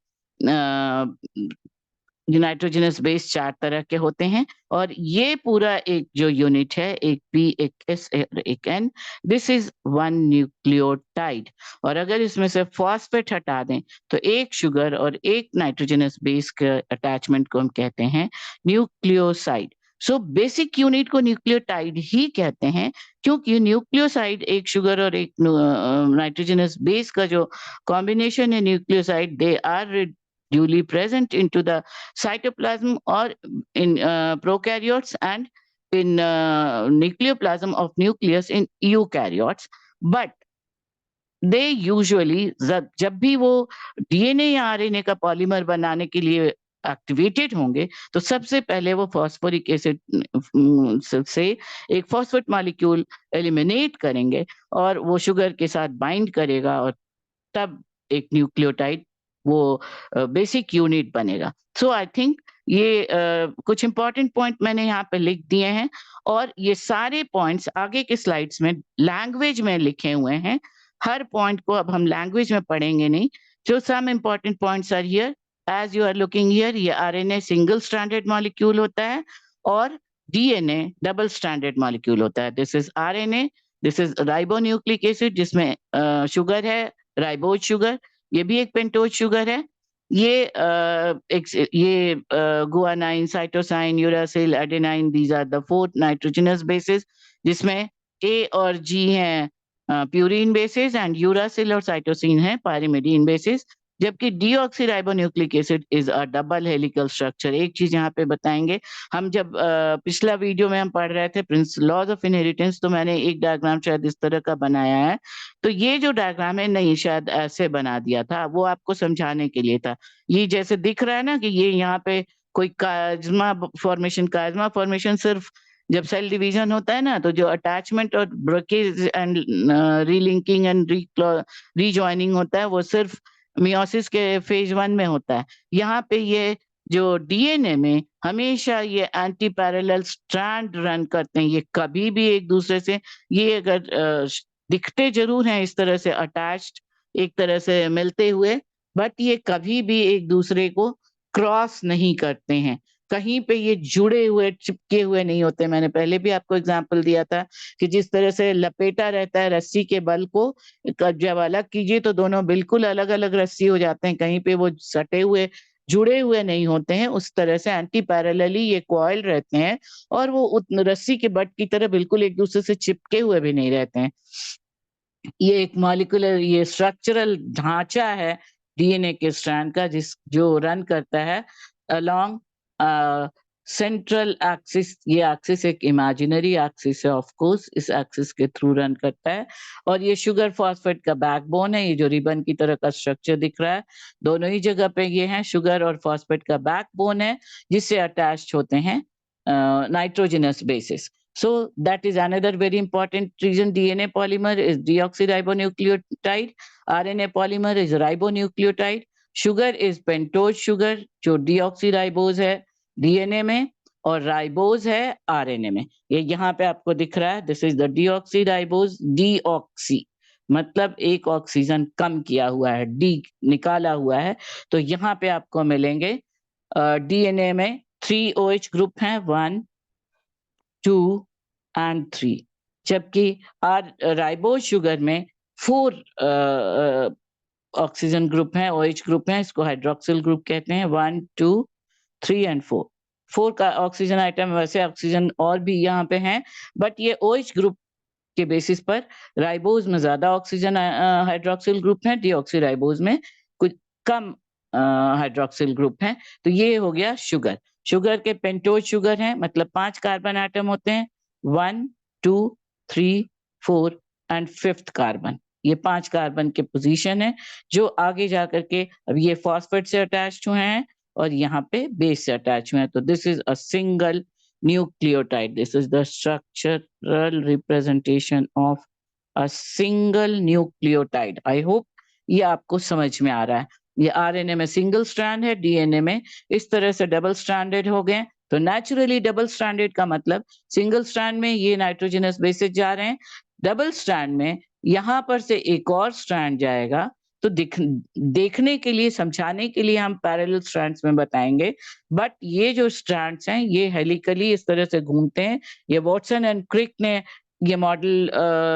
Nitrogenous base 4 तरह के होते हैं, और ये पूरा एक जो यूनिट है, एक पी, एक एस, एक N, this is one nucleotide. और अगर इसमें से फॉस्फेट हटा दें तो एक शुगर और एक नाइट्रोजनस बेस के अटैचमेंट को हम कहते हैं न्यूक्लियोसाइड। सो बेसिक यूनिट को न्यूक्लियोटाइड ही कहते हैं, क्योंकि न्यूक्लियोसाइड एक शुगर और एक नाइट्रोजनस बेस का जो कॉम्बिनेशन है nucleoside, they are duly present into the cytoplasm or in prokaryotes and in nucleoplasm of nucleus in eukaryotes. But they usually जब भी वो डीएनए या आरएनए का पॉलीमर बनाने के लिए एक्टिवेटेड होंगे, तो सबसे पहले वो फॉस्फोरिक एसिड से एक फॉस्फेट मॉलिक्यूल एलिमिनेट करेंगे, और वो शुगर के साथ बाइंड करेगा, और तब एक न्यूक्लियोटाइड वो बेसिक यूनिट बनेगा। सो आई थिंक ये कुछ इंपॉर्टेंट पॉइंट मैंने यहाँ पे लिख दिए हैं, और ये सारे पॉइंट्स आगे के स्लाइड्स में लैंग्वेज में लिखे हुए हैं। हर पॉइंट को अब हम लैंग्वेज में पढ़ेंगे नहीं। जो some important points are here, as you are looking here, ये आरएनए सिंगल स्ट्रैंडेड मॉलिक्यूल होता है, और डीएनए डबल स्ट्रैंडेड मॉलिक्यूल होता है। This is RNA, this is ribonucleic acid, जिसमें शुगर है, राइबोज शुगर, ये भी एक पेंटोज शुगर है। ये guanine, cytosine, uracil, adenine, these are the 4 nitrogenous bases, जिसमें ए और जी हैं प्यूरिन बेसिस, एंड यूरासिल और साइटोसिन है पायरिमिडीन बेसिस। जबकि deoxyribonucleic acid is a double helical structure. एक चीज यहाँ पे बताएंगे, हम जब पिछला वीडियो में हम पढ़ रहे थे प्रिंस लॉज ऑफ इनहेरिटेंस, तो मैंने एक डायग्राम शायद इस तरह का बनाया है। तो ये जो डायग्राम है, नहीं शायद ऐसे बना दिया था, वो आपको समझाने के लिए था। ये जैसे दिख रहा है ना कि ये यहाँ पे कोई काजमा फॉर्मेशन सिर्फ जब सेल डिवीजन होता है ना, तो जो अटैचमेंट और ब्रेकेज एंड रीलिंकिंग एंड रीजॉइनिंग होता है, वो सिर्फ मियोसिस के फेज 1 में होता है। यहाँ पे ये जो डीएनए में हमेशा ये एंटी पैरेलल स्ट्रैंड रन करते हैं, ये कभी भी एक दूसरे से, ये अगर दिखते जरूर हैं इस तरह से अटैच्ड, एक तरह से मिलते हुए, बट ये कभी भी एक दूसरे को क्रॉस नहीं करते हैं। कहीं पे ये जुड़े हुए, चिपके हुए नहीं होते। मैंने पहले भी आपको एग्जांपल दिया था कि जिस तरह से लपेटा रहता है रस्सी के बल को, जब अलग कीजिए तो दोनों बिल्कुल अलग-अलग रस्सी हो जाते हैं, कहीं पे वो सटे हुए, जुड़े हुए नहीं होते हैं। उस तरह से एंटी पैरेलली ये कॉइल रहते हैं, और वो रस्सी के बट की तरह बिल्कुल एक दूसरे से चिपके हुए भी नहीं रहते हैं। ये एक मॉलिक्यूलर, ये स्ट्रक्चरल ढांचा है डीएनए के स्ट्रैंड का, जो रन करता है अलोंग सेंट्रल एक्सिस। ये एक्सिस एक इमेजिनरी एक्सिस है, ऑफ कोर्स इस एक्सिस के थ्रू रन करता है। और ये शुगर फॉस्फेट का बैकबोन है, ये जो रिबन की तरह का स्ट्रक्चर दिख रहा है, दोनों ही जगह पे ये है, शुगर और फॉस्फेट का बैकबोन है, जिससे अटैच्ड होते हैं nitrogenous bases. So that is another very important reason DNA polymer is deoxyribonucleotide, RNA polymer is ribonucleotide, sugar is pentose sugar जो deoxyribose है DNA में, और राइबोज है RNA में। ये यहाँ पे आपको दिख रहा है, this is the deoxyribose, deoxy मतलब एक ऑक्सीजन कम किया हुआ है, डी निकाला हुआ है। तो यहाँ पे आपको मिलेंगे डीएनए में 3 OH ग्रुप हैं, 1 2 and 3, जबकि राइबोज शुगर में 4 ऑक्सीजन ग्रुप हैं, OH ग्रुप हैं, इसको हाइड्रोक्सिल ग्रुप कहते हैं, 1 2 3 and 4। 4 का ऑक्सीजन आइटम, वैसे ऑक्सीजन और भी यहाँ पे हैं, बट ये OH ग्रुप के बेसिस पर राइबोज में ज़्यादा ऑक्सीजन हाइड्रॉक्सिल ग्रुप हैं, डीऑक्सीराइबोज में कुछ कम हाइड्रॉक्सिल ग्रुप हैं। तो ये हो गया शुगर। शुगर के पेंटोज शुगर हैं, मतलब 5 कार्बन एटम होते हैं, 1, 2, 3, 4 एंड 5th कार्बन। ये 5 कार्बन के पोज़ीशन है, जो आगे जाकर के अब ये फॉस्फेट से अटैच्ड हुए हैं और यहाँ पे बेस से अटैच हुए हैं। तो this is a single nucleotide. This is the structural representation of a single nucleotide. I hope ये आपको समझ में आ रहा है। ये आरएनए में सिंगल स्ट्रैंड है, डीएनए में इस तरह से डबल स्ट्रैंडेड हो गए। तो नेचुरली डबल स्ट्रैंडेड का मतलब सिंगल स्ट्रैंड में ये नाइट्रोजनस बेसेस जा रहे हैं, डबल स्ट्रैंड में यहाँ पर से एक और स्ट्रैंड जाएगा। तो देखने के लिए, समझाने के लिए हम पैरेलल स्ट्रैंड्स में बताएंगे, बट ये जो स्ट्रैंड्स हैं ये हेलिकली इस तरह से घूमते हैं। ये वॉटसन एंड क्रिक ने ये मॉडल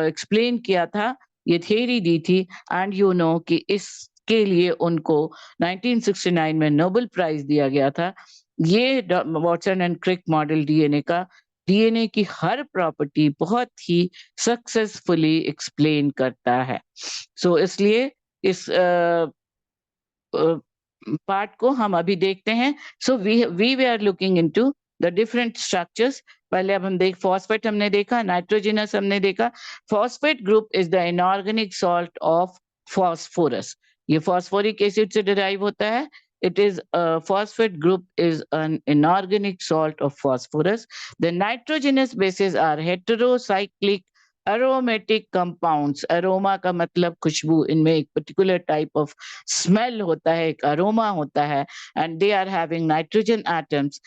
एक्सप्लेन किया था, ये थियरी दी थी, एंड यू नो कि इसके लिए उनको 1969 में नोबेल प्राइज दिया गया था। ये Watson and Crick model DNA का, डीएनए की हर प्रॉपर्टी बहुत ही सक्सेसफुली एक्सप्लेन करता है। सो इसलिए इस पार्ट को हम अभी देखते हैं। So we are looking into the different structures. पहले अब हम फॉस्फेट हमने देखा, नाइट्रोजनस हमने देखा। Phosphate group is the inorganic salt of phosphorus. ये फॉस्फोरिक एसिड से डिराइव होता है। It is phosphate group is an inorganic salt of phosphorus. The nitrogenous bases are heterocyclic aromatic compounds. Aroma का मतलब खुशबू, इनमें एक particular type of smell होता है, एक aroma होता है, and they are having nitrogen atoms.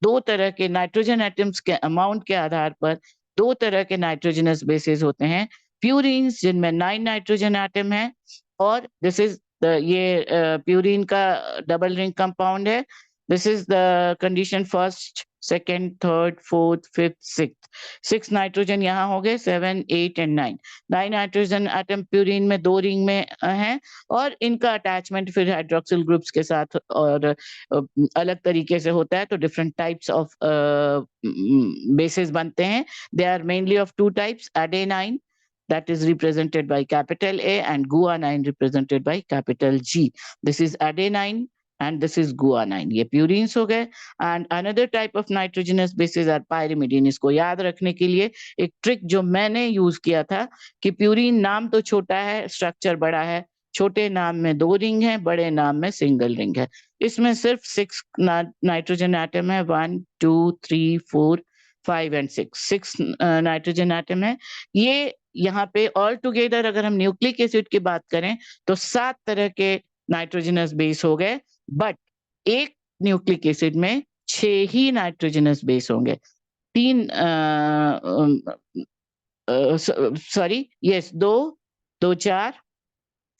दो तरह के नाइट्रोजन एटम्स के अमाउंट के आधार पर दो तरह के नाइट्रोजनस बेसेस होते हैं। प्यूरिन्स जिनमें 9 नाइट्रोजन एटम है, और दिस इज ये प्यूरिन का डबल रिंग कंपाउंड है। This is the condition first, second, third, fourth, fifth, six nitrogen यहाँ हो गए, 7, 8 एंड 9। 9 नाइट्रोजन एटम प्यूरिन में दो रिंग में हैं, और इनका अटैचमेंट फिर हाइड्रोक्सिल ग्रुप्स के साथ और अलग तरीके से होता है। तो डिफरेंट टाइप्स ऑफ बेसेस बनते हैं। They are mainly of two types, adenine that is represented by capital A and guanine represented by capital G. This is adenine and this is guanine. ये purines हो गए। And another type of nitrogenous bases are pyrimidine. इसको याद रखने के लिए एक trick जो मैंने यूज किया था कि प्यूरिन नाम तो छोटा है, स्ट्रक्चर बड़ा है। छोटे नाम में दो रिंग है, बड़े नाम में सिंगल रिंग है। इसमें सिर्फ 6 नाइट्रोजन एटम है, 1, 2, 3, 4, 5 एंड 6 नाइट्रोजन एटम है। ये यहाँ पे ऑल टुगेदर अगर हम न्यूक्लिक एसिड की बात करें तो 7 तरह के नाइट्रोजनस बेस हो गए, बट एक न्यूक्लिक एसिड में 6 ही नाइट्रोजनस बेस होंगे। 3 सॉरी यस 2, 2 4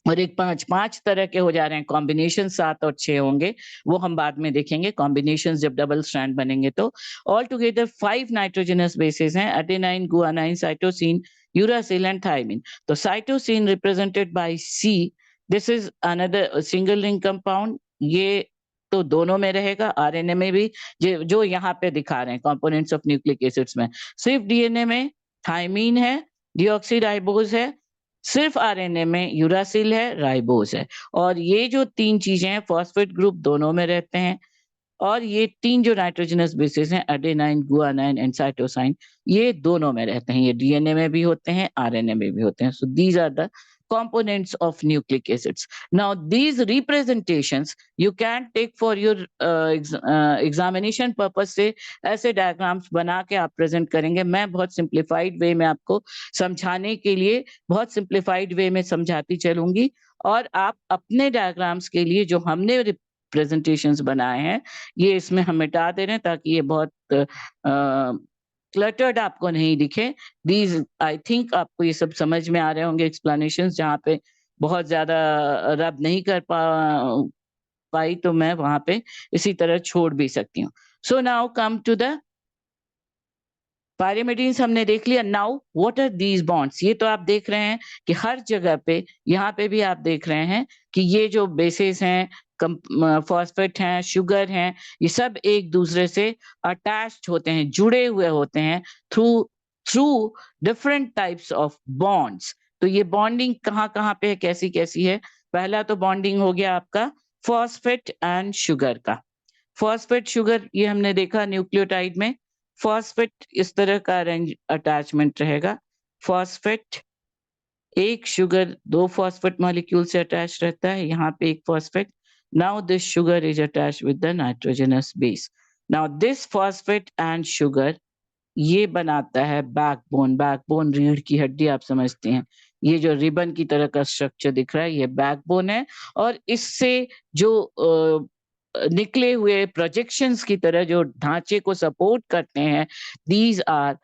और एक 5 तरह के हो जा रहे हैं। कॉम्बिनेशन 7 और 6 होंगे, वो हम बाद में देखेंगे। कॉम्बिनेशन जब डबल स्ट्रैंड बनेंगे तो ऑल टुगेदर 5 नाइट्रोजनस बेसेस हैं, adenine, guanine, cytosine, uracil and thymine. तो cytosine represented by C, this is another single ring compound. ये तो दोनों में रहेगा, आरएनए में भी, जो यहाँ पे दिखा रहे हैं कंपोनेंट्स ऑफ न्यूक्लिक एसिड्स में। सिर्फ डीएनए में थायमीन है, डीऑक्सीराइबोज है, सिर्फ आरएनए में यूरासिल है, राइबोज है। और ये जो 3 चीजें हैं, फॉस्फेट ग्रुप दोनों में रहते हैं, और ये 3 जो नाइट्रोजनस बेसेस हैं, एडेनाइन, गुआनाइन एंड साइटोसाइन, ये दोनों में रहते हैं। ये डीएनए में भी होते हैं, आरएनए में भी होते हैं। So these are the components of nucleic acids. Now these representations you can take for your examination purpose से ऐसे डायग्राम्स बना के आप प्रेजेंट करेंगे। मैं बहुत सिंप्लीफाइड वे में आपको समझाने के लिए बहुत सिंप्लीफाइड वे में समझाती चलूंगी, और आप अपने डायग्राम्स के लिए जो हमने प्रेजेंटेशंस बनाए हैं ये इसमें हम मिटा दे रहे हैं, ताकि ये बहुत क्लटर्ड आपको नहीं दिखे। दीज आई थिंक आपको ये सब समझ में आ रहे होंगे एक्सप्लेनेशंस। जहाँ पे बहुत ज्यादा रब नहीं कर पाई तो मैं वहां पे इसी तरह छोड़ भी सकती हूँ। So now come to the pyrimidines हमने देख लिया। Now what are these bonds? ये तो आप देख रहे हैं कि हर जगह पे, यहाँ पे भी आप देख रहे हैं कि ये जो बेसेस हैं फॉस्फेट हैं, शुगर हैं, ये सब एक दूसरे से अटैच्ड होते हैं, जुड़े हुए होते हैं through through different types of bonds. तो ये बॉन्डिंग कहाँ-कहाँ पे है, कैसी-कैसी है? पहला तो बॉन्डिंग हो गया आपका फॉस्फेट एंड शुगर का। फॉस्फेट शुगर ये हमने देखा न्यूक्लियोटाइड में। फॉस्फेट इस तरह का अरेंज अटैचमेंट रहेगा। फॉस्फेट एक शुगर 2 फॉस्फेट मॉलिक्यूल से अटैच रहता है, यहाँ पे एक phosphate. Now this sugar is attached with the nitrogenous base. Now this phosphate and sugar ये बनाता है बैकबोन। बैकबोन रीढ़ की हड्डी आप समझते हैं। ये जो रिबन की तरह का स्ट्रक्चर दिख रहा है ये बैकबोन है और इससे जो निकले हुए प्रोजेक्शंस की तरह जो ढांचे को सपोर्ट करते हैं, these are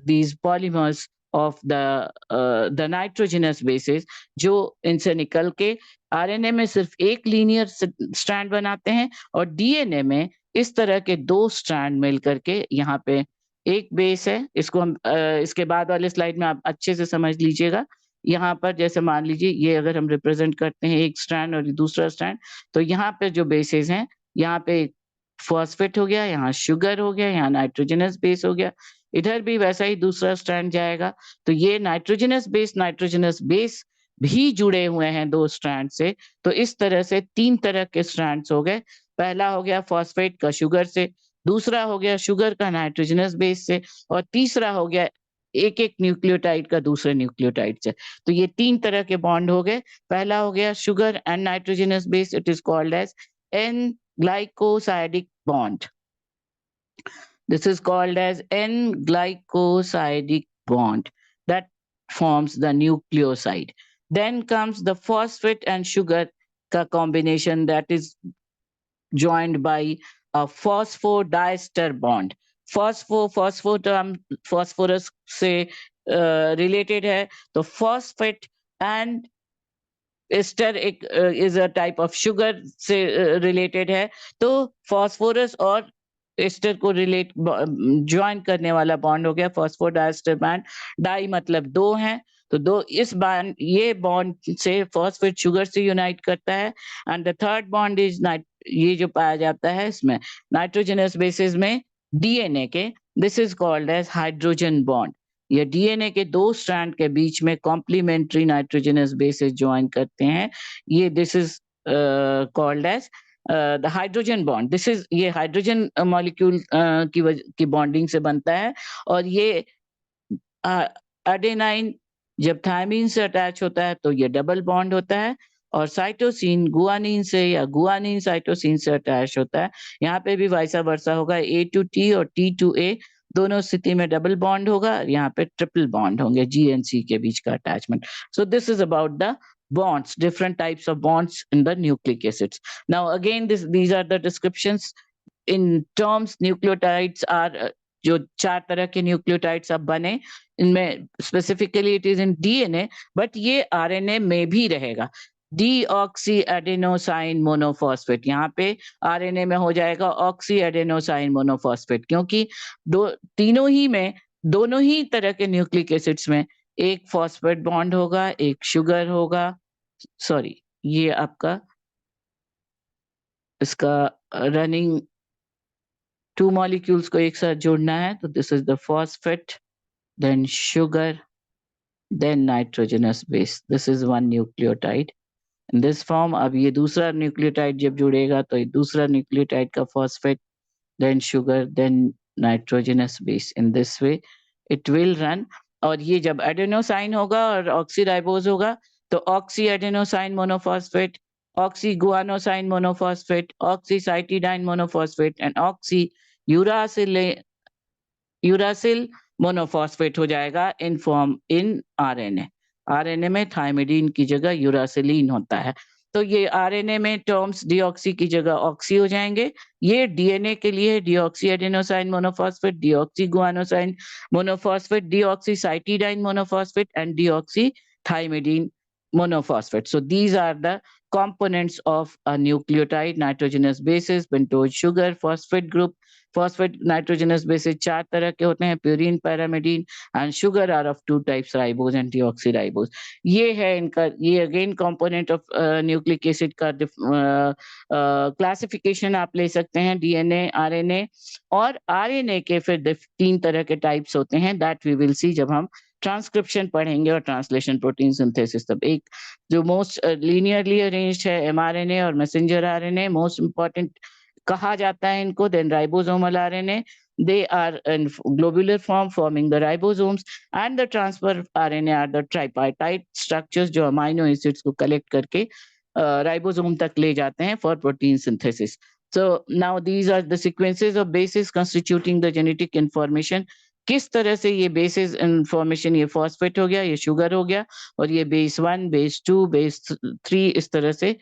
these polymers of the nitrogenous bases, जो इनसे निकल के आरएनए में सिर्फ एक लीनियर स्ट्रैंड बनाते हैं और डीएनए में इस तरह के 2 स्ट्रैंड मिल करके यहाँ पे एक बेस है। इसको हम इसके बाद वाले स्लाइड में आप अच्छे से समझ लीजिएगा। यहाँ पर जैसे मान लीजिए ये अगर हम रिप्रेजेंट करते हैं एक स्ट्रैंड और दूसरा स्ट्रैंड, तो यहाँ पे जो बेसेस हैं, यहाँ पे फॉस्फेट हो गया, यहाँ शुगर हो गया, यहाँ नाइट्रोजनस बेस हो गया। इधर भी वैसा ही दूसरा स्ट्रैंड जाएगा। तो ये नाइट्रोजनस बेस भी जुड़े हुए हैं 2 स्ट्रैंड से। तो इस तरह से 3 तरह के स्ट्रैंड्स हो गए। पहला हो गया फॉस्फेट का शुगर से, दूसरा हो गया शुगर का नाइट्रोजनस बेस से और तीसरा हो गया एक-एक न्यूक्लियोटाइड का दूसरे न्यूक्लियोटाइड से। तो ये 3 तरह के बॉन्ड हो गए। पहला हो गया sugar and nitrogenous base. It is called as N-glycosidic bond. This is called as N-glycosidic bond that forms the nucleoside. Then comes the phosphate and sugar combination that is joined by a phosphodiester bond. Phosphor term phosphorus से related है, तो phosphate and ester एक is a type of sugar से related है। तो phosphorus और ester को join करने वाला बॉन्ड हो गया फॉस्फोडाइस्टर बॉन्ड। डाई मतलब 2 हैं, तो 2 इस बॉन्ड ये बॉन्ड से फॉस्फेट शुगर से यूनाइट करता है। And the third bond is ये जो पाया जाता है इसमें नाइट्रोजनस बेसिस में डीएनए के, this is called as hydrogen bond. ये डीएनए के 2 स्ट्रैंड के बीच में कॉम्प्लीमेंट्री नाइट्रोजनस बेसेस ज्वाइन करते हैं। ये this is called as the hydrogen bond. This is ये हाइड्रोजन मॉलिक्यूल की बॉन्डिंग से बनता है और ये एडेनाइन जब थायमीन से अटैच होता है तो ये डबल बॉन्ड होता है और साइटोसिन गुआनिन से या गुआनिन साइटोसिन से अटैच होता है। यहाँ पे भी वैसा वर्सा होगा, A to T और T to A दोनों स्थिति में डबल बॉन्ड होगा, यहाँ पे ट्रिपल बॉन्ड होंगे G and C के बीच का attachment. So this is about the bonds, different types of bonds in the nucleic acids. Now again these are the descriptions in terms nucleotides are जो 4 तरह के nucleotides अब बने, इनमें specifically it is in DNA but ये RNA में भी रहेगा। डीऑक्सी एडेनोसाइन मोनोफॉस्फेट, यहाँ पे आरएनए में हो जाएगा ऑक्सी एडेनोसाइन मोनोफॉस्फेट, क्योंकि दोनों ही तरह के न्यूक्लिक एसिड्स में एक फॉस्फेट बॉन्ड होगा, एक शुगर होगा। सॉरी, ये आपका इसका रनिंग 2 मॉलिक्यूल्स को एक साथ जोड़ना है, तो this is the phosphate, then sugar, then nitrogenous base. This is one nucleotide in this form. अब ये दूसरा न्यूक्लियोटाइड जब जुड़ेगा तो ये दूसरा न्यूक्लियोटाइड का phosphate, then sugar, then nitrogenous base. In this way it will run. और ये जब एडेनोसाइन होगा और ऑक्सीराइबोज होगा तो oxy adenosine monophosphate, oxy guanosine monophosphate, oxy cytidine monophosphate and oxy uracil monophosphate हो जाएगा in form in RNA. RNA में थायमिडीन की जगह यूरासिलीन होता है। तो ये आरएनए में टर्म्स डीऑक्सी की जगह ऑक्सी हो जाएंगे। ये डीएनए के लिए deoxy adenosine monophosphate, deoxy guanosine monophosphate, deoxy cytidine monophosphate and deoxy thymidine monophosphate. So these are the components of a nucleotide, nitrogenous bases, pentose sugar, phosphate group. Phosphate nitrogenous bases 4 तरह के होते हैं, purine, pyrimidine, and sugar are of 2 types, ribose and deoxyribose. ये है इनका, ये again component of nucleic acid का classification आप ले सकते हैं, डीएनए, आरएनए, और आरएनए के फिर 3 तरह के टाइप्स होते हैं, दैट वी विल सी जब हम ट्रांसक्रिप्शन पढ़ेंगे और ट्रांसलेशन प्रोटीन सिंथेसिस। तब एक जो मोस्ट लीनियरली अरेंज्ड है एमआरएनए और मैसेंजर आरएनए, मोस्ट इंपॉर्टेंट कहा जाता है इनको, then ribosomal RNA, they are in globular form forming the ribosomes, and the transfer RNA are the tripartite structures जो अमाइनो एसिड्स को कलेक्ट करके राइबोसोम तक ले जाते हैं for protein synthesis. So now these are the sequences of bases constituting the genetic information. किस तरह से ये बेसिस इंफॉर्मेशन, ये फॉस्फेट हो गया, ये शुगर हो गया, और ये बेस 1, बेस 2, बेस 3 इस तरह से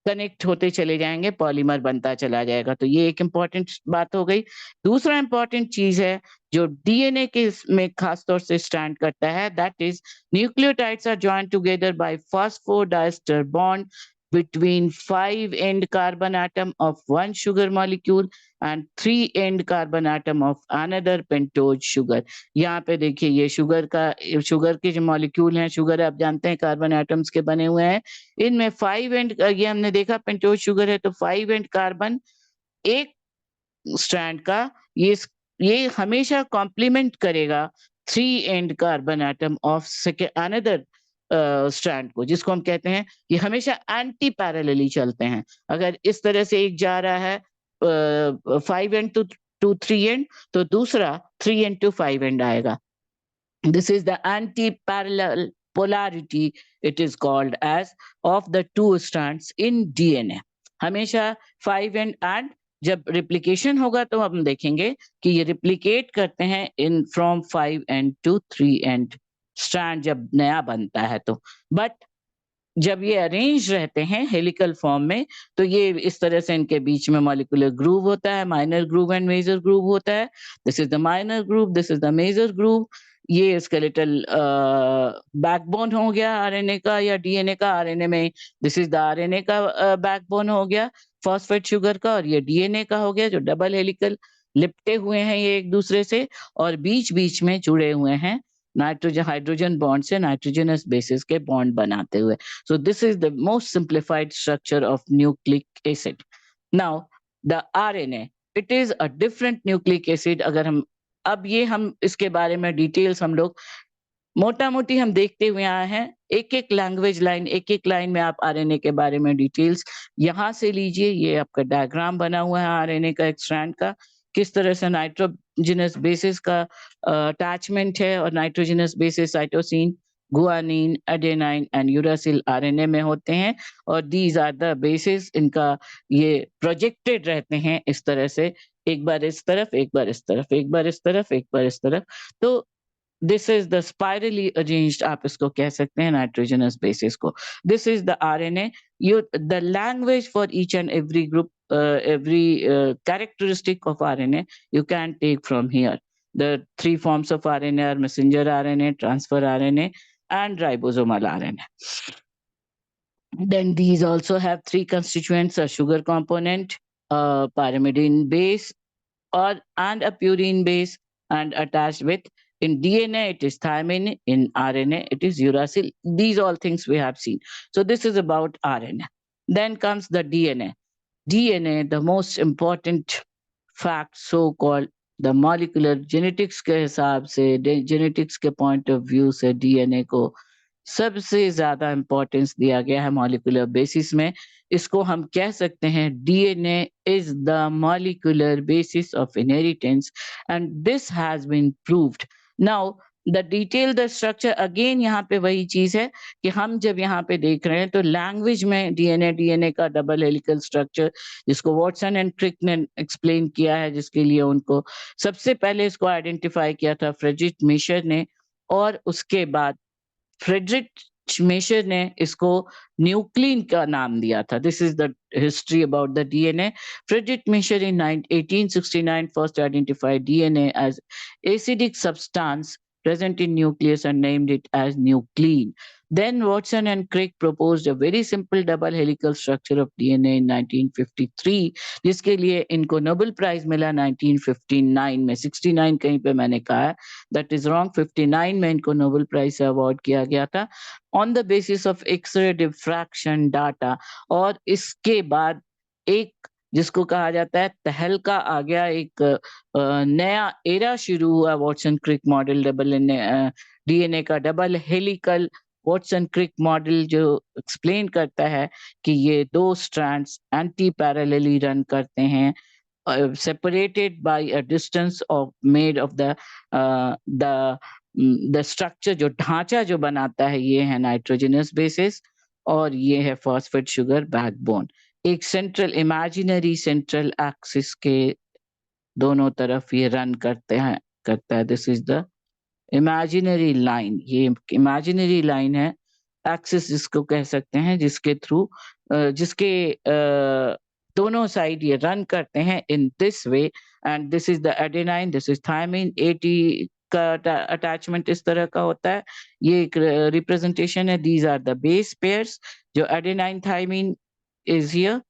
कनेक्ट होते चले जाएंगे, पॉलीमर बनता चला जाएगा। तो ये एक इम्पॉर्टेंट बात हो गई। दूसरा इम्पॉर्टेंट चीज है जो डीएनए के में खास तौर से स्टैंड करता है, that is nucleotides are joined together by phosphodiester bond between 5 end carbon atom of one sugar molecule and 3 end carbon atom of another pentose sugar. यहाँ पे देखिए ये शुगर के जो मॉलिक्यूल हैं, शुगर आप जानते हैं कार्बन एटम्स के बने हुए हैं, इनमें 5 एंड, ये हमने देखा पेंटोज शुगर है तो 5 एंड कार्बन एक स्ट्रैंड का, ये हमेशा कॉम्प्लीमेंट करेगा 3 and carbon atom of another strand को, जिसको हम कहते हैं ये हमेशा एंटी पैरेलली चलते हैं। अगर इस तरह से एक जा रहा है 5 एंड टू 3 एंड, तो दूसरा 3 एंड टू 5 एंड आएगा। This is the anti-parallel polarity, it is called as, of the two strands in DNA. हमेशा 5 and जब रिप्लिकेशन होगा तो हम देखेंगे कि ये रिप्लिकेट करते हैं in from 5 and to 3 and strand जब नया बनता है तो। बट जब ये अरेंज रहते हैं हेलिकल फॉर्म में, तो ये इस तरह से इनके बीच में मॉलिक्यूलर ग्रूव होता है, minor groove and major groove होता है। This is the minor groove, this is the major groove. ये स्केलेटल बैकबोन हो गया आरएनए का या डीएनए का। आरएनए में दिस इज द आरएनए का बैकबोन हो गया फॉस्फेट शुगर का, और ये डीएनए का हो गया जो डबल हेलिकल लिपटे हुए हैं ये एक दूसरे से, और बीच बीच में जुड़े हुए हैं नाइट्रोजन हाइड्रोजन बॉन्ड से नाइट्रोजनस बेसिस के बॉन्ड बनाते हुए। So this is the most simplified structure of nucleic acid. Now the RNA, it is a different nucleic acid. अगर हम इसके बारे में डिटेल्स हम लोग मोटा मोटी हम देखते हुए आए हैं, एक एक लैंग्वेज लाइन, एक एक लाइन में आप आरएनए के बारे में डिटेल्स यहाँ से लीजिए। ये आपका डायग्राम बना हुआ है आरएनए का एक स्ट्रैंड का, किस तरह से नाइट्रोजनस बेसिस का अटैचमेंट है, और nitrogenous bases cytosine, guanine, adenine and uracil RNA में होते हैं, और दीज आर द बेसिस। इनका ये प्रोजेक्टेड रहते हैं इस तरह से, एक बार इस तरफ, एक बार इस तरफ, एक बार इस तरफ, एक बार इस तरफ। तो this is the spirally arranged, आप इसको कह सकते हैं नाइट्रोजनस बेसिस को। This is the RNA. The language for each and every group, every characteristic of RNA you can take from here. The 3 forms of RNA are messenger RNA, transfer RNA, and ribosomal RNA. Then these also have 3 constituents: a sugar component, a pyrimidine base, and a purine base, and attached with, in DNA it is thymine, in RNA it is uracil. These all things we have seen. So this is about RNA. Then comes the DNA. DNA, the most important fact, so called the molecular genetics के हिसाब से, genetics के point of view से DNA को सबसे ज्यादा importance दिया गया है molecular basis में। इसको हम कह सकते हैं DNA is the molecular basis of inheritance, and this has been proved. Now the detail, the structure, again यहाँ पे वही चीज है कि हम जब यहाँ पे देख रहे हैं तो लैंग्वेज में डीएनए का डबल हेलिकल स्ट्रक्चर, जिसको वॉटसन एंड क्रिक ने एक्सप्लेन किया है, जिसके लिए उनको सबसे पहले इसको आइडेंटिफाई किया था फ्रेडरिक मेशर ने, और उसके बाद फ्रेडरिक मेशर ने इसको न्यूक्लिन का नाम दिया था। This is the history about the DNA. Friedrich Miescher in 1869 first identified DNA as acidic substance present in nucleus and named it as nuclein. Then Watson and Crick proposed a very simple double helical structure of DNA in 1953, जिसके लिए इनको Nobel prize मिला 1959 में. 69 कहीं पे मैंने कहा है, दैट इज रॉन्ग. 59 में इनको नोबेल प्राइज से अवार्ड किया गया था on the basis of x ray diffraction data. और इसके बाद एक जिसको कहा जाता है तहलका आ गया, एक नया एरा शुरू हुआ. वॉटसन क्रिक मॉडल डीएनए का double helical Watson Crick model जो एक्सप्लेन करता है कि ये दो स्ट्रैंड्स एंटी पैरेलली रन करते हैं, separated by a distance of made of the structure, जो ढांचा जो बनाता है ये है नाइट्रोजनस बेसिस और ये है फॉस्फेट शुगर बैकबोन. एक सेंट्रल इमेजिनरी सेंट्रल एक्सिस के दोनों तरफ ये रन करता है. This is the imaginary line. ये इमेजिनरी लाइन है, एक्सिस जिसको कह सकते हैं, जिसके थ्रू जिसके दोनों साइड ये रन करते हैं in this way. And this is the adenine, this is thymine. 80 का अटैचमेंट इस तरह का होता है. ये एक रिप्रेजेंटेशन है. These are the base pairs. जो adenine thymine is here,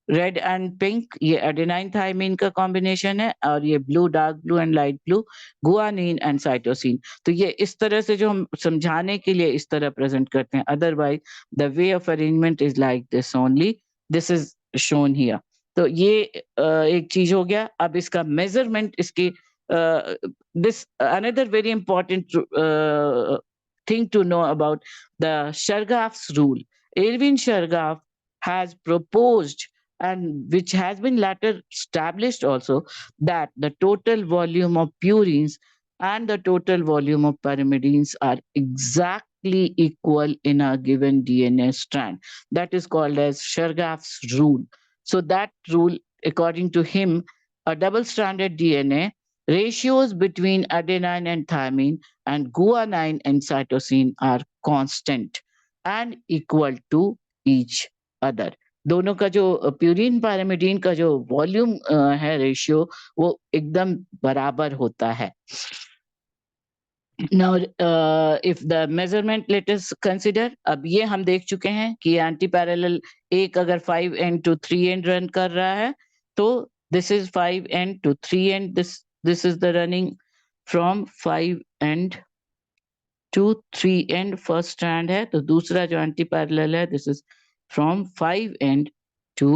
red and pink, ये एडेनाइन थायमिन का कॉम्बिनेशन है. और ये blue, dark blue and light blue, guanine and cytosine. तो ये इस तरह से जो हम समझाने के लिए इस तरह प्रेजेंट करते हैं. Otherwise the way of arrangement is like this only. This is shown here. तो ये एक चीज हो गया. अब इसका मेजरमेंट, इसकी this another very important thing to know about the Chargaff's rule. Erwin Chargaff has proposed, and which has been later established also, that the total volume of purines and the total volume of pyrimidines are exactly equal in a given DNA strand. That is called as Chargaff's rule. So that rule, according to him, a double-stranded DNA ratios between adenine and thymine and guanine and cytosine are constant and equal to each other. दोनों का जो purine pyrimidine का जो volume है ratio, वो एकदम बराबर होता है. Now, if the measurement let us consider, अब ये हम देख चुके हैं कि एंटी पैरेलल एक अगर 5n to 3n रन कर रहा है, तो this is 5n to 3n. This is the running from 5n to 3n first strand है. तो दूसरा जो एंटी पैरेलल है, this is from 5n to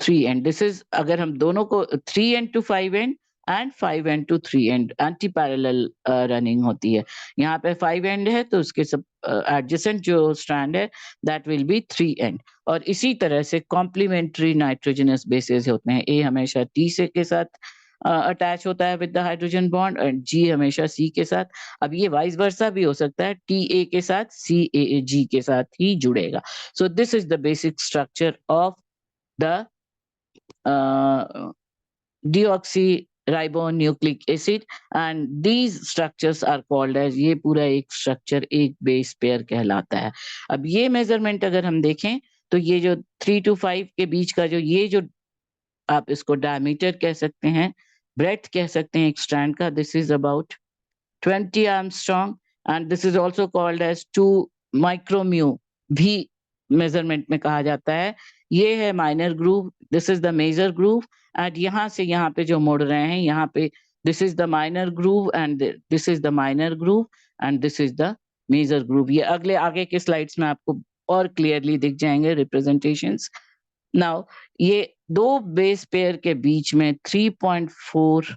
3n. This is अगर हम दोनों को 3n to 5n and 5n to 3n anti parallel running होती है. यहाँ पे 5n है तो उसके सब एडजेसेंट जो स्ट्रैंड है दैट विल बी 3n. और इसी तरह से कॉम्प्लीमेंट्री नाइट्रोजनस बेसेस होते हैं. ए हमेशा टी से के साथ अटैच होता है with the hydrogen bond, and G हमेशा सी के साथ. अब ये वाइस वर्सा भी हो सकता है, टी ए के साथ सी ए जी के साथ ही जुड़ेगा. सो this is the basic structure of the deoxyribonucleic acid, and these structures are called as, ये पूरा एक स्ट्रक्चर एक बेस पेयर कहलाता है. अब ये मेजरमेंट अगर हम देखें तो ये जो 3 to 5 के बीच का जो ये जो आप इसको डायमीटर कह सकते हैं, ब्रेथ कह सकते हैं एक स्ट्रैंड का, this is about 20 Armstrong, and this is also called as 2 माइक्रोम्यू भी मेजरमेंट में कहा जाता है. ये है minor groove, this is the major groove, and यहाँ से यहाँ पे जो मोड़ रहे हैं यहाँ पे this is the minor groove and this is the minor groove and this is the major groove. ये अगले आगे के स्लाइड्स में आपको और क्लियरली दिख जाएंगे रिप्रेजेंटेशंस. नाउ ये दो बेस पेयर के बीच में 3.4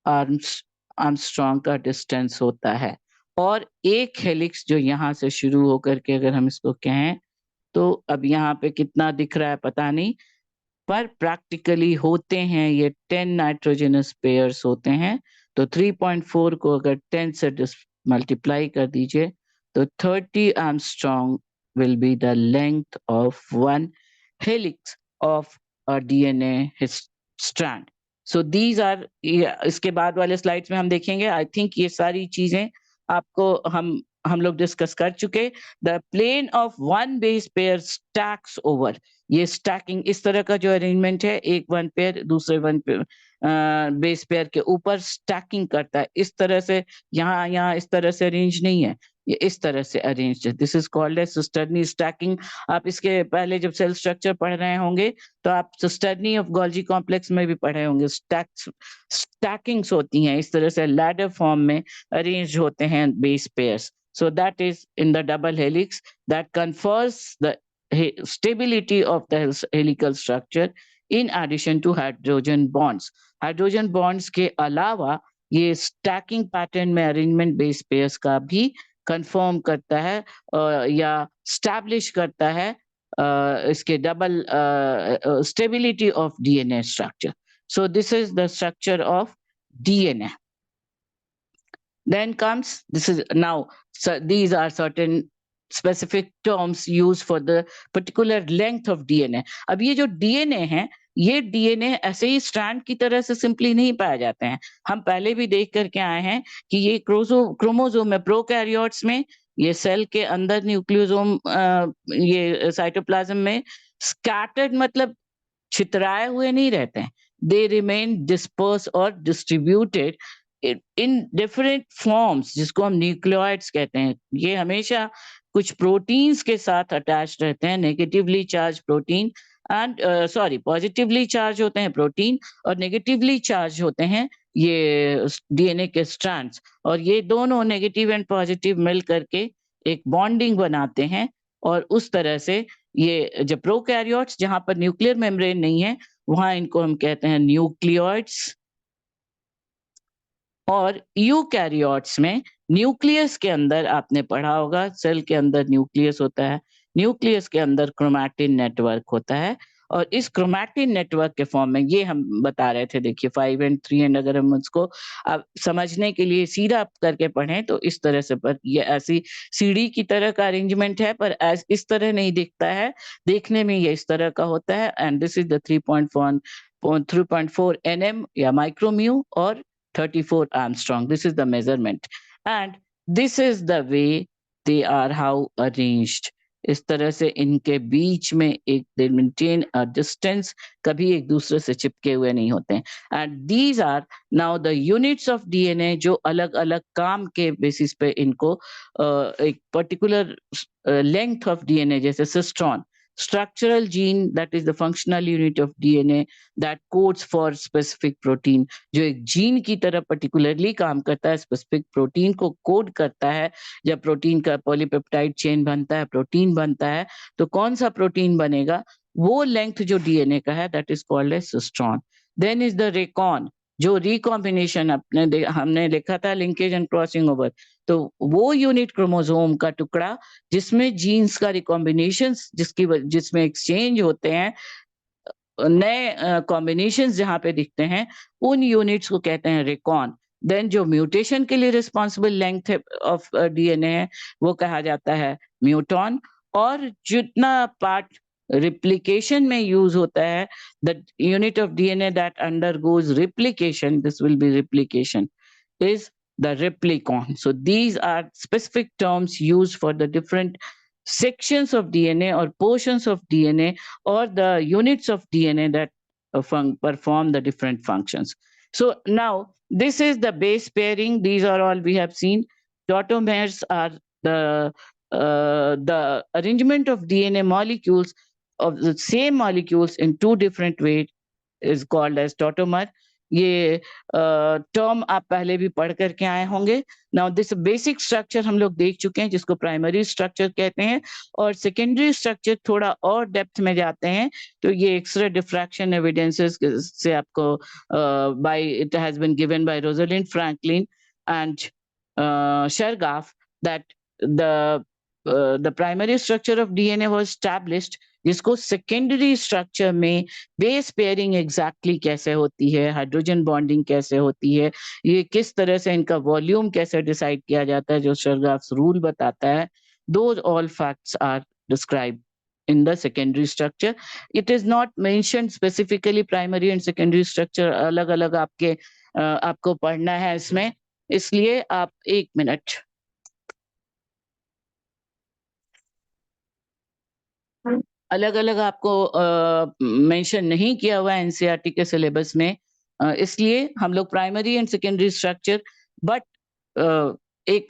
आर्मस्ट्रॉन्ग का डिस्टेंस होता है, और एक हेलिक्स जो यहाँ से शुरू होकर के अगर हम इसको कहें तो अब यहाँ पे कितना दिख रहा है पता नहीं, पर प्रैक्टिकली होते हैं ये 10 नाइट्रोजनस पेयर्स होते हैं. तो 3.4 को अगर 10 से मल्टीप्लाई कर दीजिए तो 30 Armstrong will be the length of one helix of a DNA strand. So these are, इसके बाद वाले स्लाइड्स में हम देखेंगे. आई थिंक ये सारी चीजें आपको हम हम लोग डिस्कस कर चुके। The plane of one base pair stacks over, ये स्टैकिंग इस तरह का जो अरेंजमेंट है, एक वन पेयर दूसरे वन पेयर बेस पेयर के ऊपर स्टैकिंग करता है। इस तरह से यहाँ यहाँ इस तरह से अरेंज नहीं है, ये इस तरह से अरेंज है। This is called as cisternae stacking. आप इसके पहले जब सेल स्ट्रक्चर पढ़ रहे होंगे तो आप सिस्टर्नी ऑफ गोल्जी कॉम्प्लेक्स में भी पढ़े होंगे। स्टैकिंग्स होती हैं इस तरह से, लैडर फॉर्म में अरेंज होते हैं base pairs. So that is in the double helix that confers the stability of the helical structure in addition to hydrogen bonds. Hydrogen bonds के अलावा ये stacking pattern में arrangement base pairs का भी confirm करता है या establish करता है इसके double stability of DNA structure. So this is the structure of DNA. Then comes, this is now, so these are certain specific terms used for the particular length of DNA. अब ये जो DNA है, ये DNA ऐसे ही strand की तरह से simply नहीं पाए जाते हैं। हम पहले भी देख करके आए हैं कि ये क्रोमोसोम में, प्रोकैरियोट्स में, ये सेल के अंदर न्यूक्लियोसोम, ये साइटोप्लाज्म में स्कैटर्ड मतलब छितराए हुए नहीं रहते हैं। दे रिमेन डिस्पर्स और डिस्ट्रीब्यूटेड इन डिफरेंट फॉर्म्स, जिसको हम न्यूक्लियोइड्स कहते हैं। ये हमेशा कुछ प्रोटीन्स के साथ अटैच रहते हैं, negatively charge protein and positively charge होते हैं प्रोटीन, और नेगेटिवली चार्ज होते हैं ये डीएनए के स्ट्रैंड्स, और ये दोनों नेगेटिव एंड पॉजिटिव मिल करके एक बॉन्डिंग बनाते हैं। और उस तरह से ये जो प्रोकैरियोट्स, जहां पर न्यूक्लियर मेम्ब्रेन नहीं है, वहां इनको हम कहते हैं न्यूक्लियोइड्स। और यूकैरियोट्स में न्यूक्लियस के अंदर आपने पढ़ा होगा, सेल के अंदर न्यूक्लियस होता है, न्यूक्लियस के अंदर क्रोमैटिन नेटवर्क होता है, और इस क्रोमैटिन नेटवर्क के फॉर्म में ये हम बता रहे थे, देखिए 5 एंड 3 एंड, अगर हम उसको अब समझने के लिए सीधा करके पढ़ें तो इस तरह से, पर ये ऐसी सीढ़ी की तरह का अरेंजमेंट है, पर इस तरह नहीं दिखता है, देखने में ये इस तरह का होता है। And this is the 3.4 nm या माइक्रोम्यू और 34 Armstrong. This is the measurement. And this is the way they are how arranged. इस तरह से इनके बीच में एक they maintain a distance, कभी एक दूसरे से चिपके हुए नहीं होते हैं। And these are now the units of DNA जो अलग अलग काम के बेसिस पे इनको एक particular length of DNA, जैसे cistron, structural gene that is the functional unit of DNA that codes for specific protein, जो एक जीन की तरह पर्टिकुलरली काम करता है, स्पेसिफिक प्रोटीन को कोड करता है। जब प्रोटीन का पॉलीपेप्टाइड चेन बनता है, प्रोटीन बनता है, तो कौन सा प्रोटीन बनेगा, वो लेंथ जो डीएनए का है, that is called as cistron. Then is the recon, जो रिकॉम्बिनेशन हमने देखा था, लिंकेज एंड क्रॉसिंग ओवर, तो वो यूनिट क्रोमोसोम का टुकड़ा जिसमें जीन्स का रिकॉम्बिनेशन, जिसमें एक्सचेंज होते हैं, नए कॉम्बिनेशंस जहां पे दिखते हैं, उन यूनिट्स को कहते हैं रेकॉन। देन जो म्यूटेशन के लिए रिस्पॉन्सिबल लेंथ ऑफ डीएनए है, वो कहा जाता है म्यूटॉन। और जितना पार्ट रिप्लिकेशन में यूज होता है, the unit of DNA that undergoes replication, this will be replication, is the replicon. So these are specific terms used for the different sections of DNA or portions of DNA or the units of DNA that perform the different functions. So now this is the base pairing. These are all we have seen. Tautomers are the arrangement of DNA molecules of the same molecules in two different ways is called as tautomer. ये term आप पहले भी पढ़ करके आए होंगे। Now this basic structure हम लोग देख चुके हैं, जिसको प्राइमरी स्ट्रक्चर कहते हैं, और सेकेंडरी स्ट्रक्चर थोड़ा और डेप्थ में जाते हैं, तो ये एक्सरे डिफ्रैक्शन एविडेंसेस से आपको by it has been given by Rosalind Franklin and Chargaff that the primary structure of DNA was established, जिसको सेकेंडरी स्ट्रक्चर में बेस पेयरिंग एग्जैक्टली कैसे होती है, हाइड्रोजन बॉन्डिंग कैसे होती है, ये किस तरह से इनका वॉल्यूम कैसे डिसाइड किया जाता है, जो शरगाफ्स रूल बताता है, those all facts are described in the secondary structure. It is not mentioned specifically primary and secondary structure अलग अलग आपको पढ़ना है इसमें, इसलिए आप एक मिनट अलग-अलग आपको मेंशन नहीं किया हुआ है एनसीईआरटी के सिलेबस में। इसलिए हम लोग primary and secondary structure but uh, एक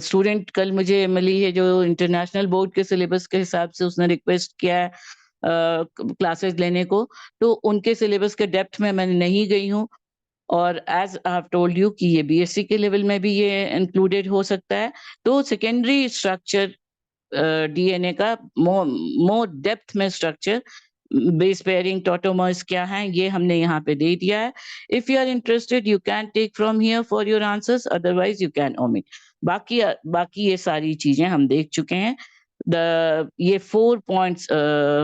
स्टूडेंट कल मुझे मिली है जो इंटरनेशनल बोर्ड के सिलेबस के हिसाब से उसने रिक्वेस्ट किया है क्लासेस लेने को, तो उनके सिलेबस के डेप्थ में मैं नहीं गई हूँ। और as I have told you कि ये बीएससी के लेवल में भी ये इंक्लूडेड हो सकता है। तो सेकेंडरी स्ट्रक्चर डीएनए का मोर डेप्थ में स्ट्रक्चर बेस पेयरिंग टॉटोमर्स क्या हैं ये हमने यहाँ पे दे दिया है। If you are interested you can take from here for your answers, otherwise you can omit. बाकी ये सारी चीजें हम देख चुके हैं। ये 4 पॉइंट्स,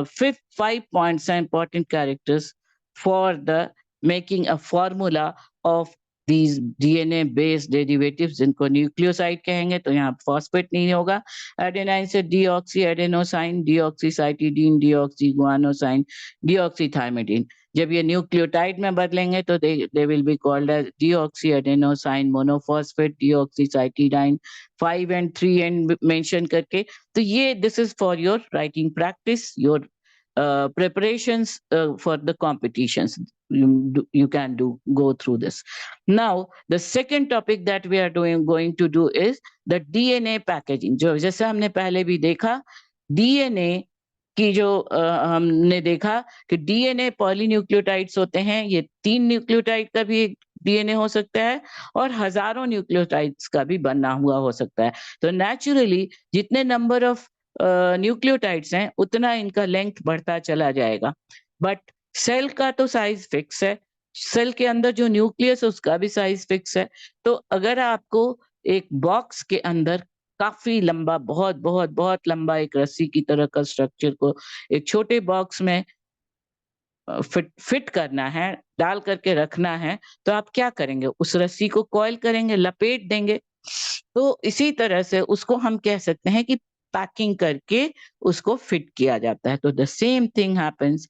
फिफ्थ 5 पॉइंट्स हैं important characters for the making a formula of these DNA based derivatives, जिनको न्यूक्लियोसाइड कहेंगे, तो यहाँ फॉस्फेट नहीं होगा। एडेनाइन से deoxy adenosine, deoxycytidine, deoxy guanosine, deoxythymidine. जब ये न्यूक्लियोटाइड में बदलेंगे तो they will be called as deoxy adenosine monophosphate, deoxycytidine, 5 and 3 and mention करके। तो ये this is for your writing practice, your preparations for the competitions. You can go through this. Now the second topic that we are going to do is the DNA packaging। जो जैसे हमने पहले भी देखा DNA की जो हमने देखा कि डीएनए पॉलीन्यूक्लियोटाइड्स होते हैं। ये 3 न्यूक्लियोटाइड का भी एक डीएनए हो सकता है और हजारों न्यूक्लियोटाइड्स का भी बना हुआ हो सकता है। तो नेचुरली जितने नंबर ऑफ न्यूक्लियोटाइड्स हैं उतना इनका लेंथ बढ़ता चला जाएगा। बट सेल का तो साइज फिक्स है, सेल के अंदर जो न्यूक्लियस है उसका भी साइज फिक्स है। तो अगर आपको एक बॉक्स के अंदर काफी लंबा, बहुत बहुत बहुत लंबा एक रस्सी की तरह का स्ट्रक्चर को एक छोटे बॉक्स में फिट करना है, डाल करके रखना है, तो आप क्या करेंगे? उस रस्सी को कॉइल करेंगे, लपेट देंगे। तो इसी तरह से उसको हम कह सकते हैं कि पैकिंग करके उसको फिट किया जाता है। तो the same thing happens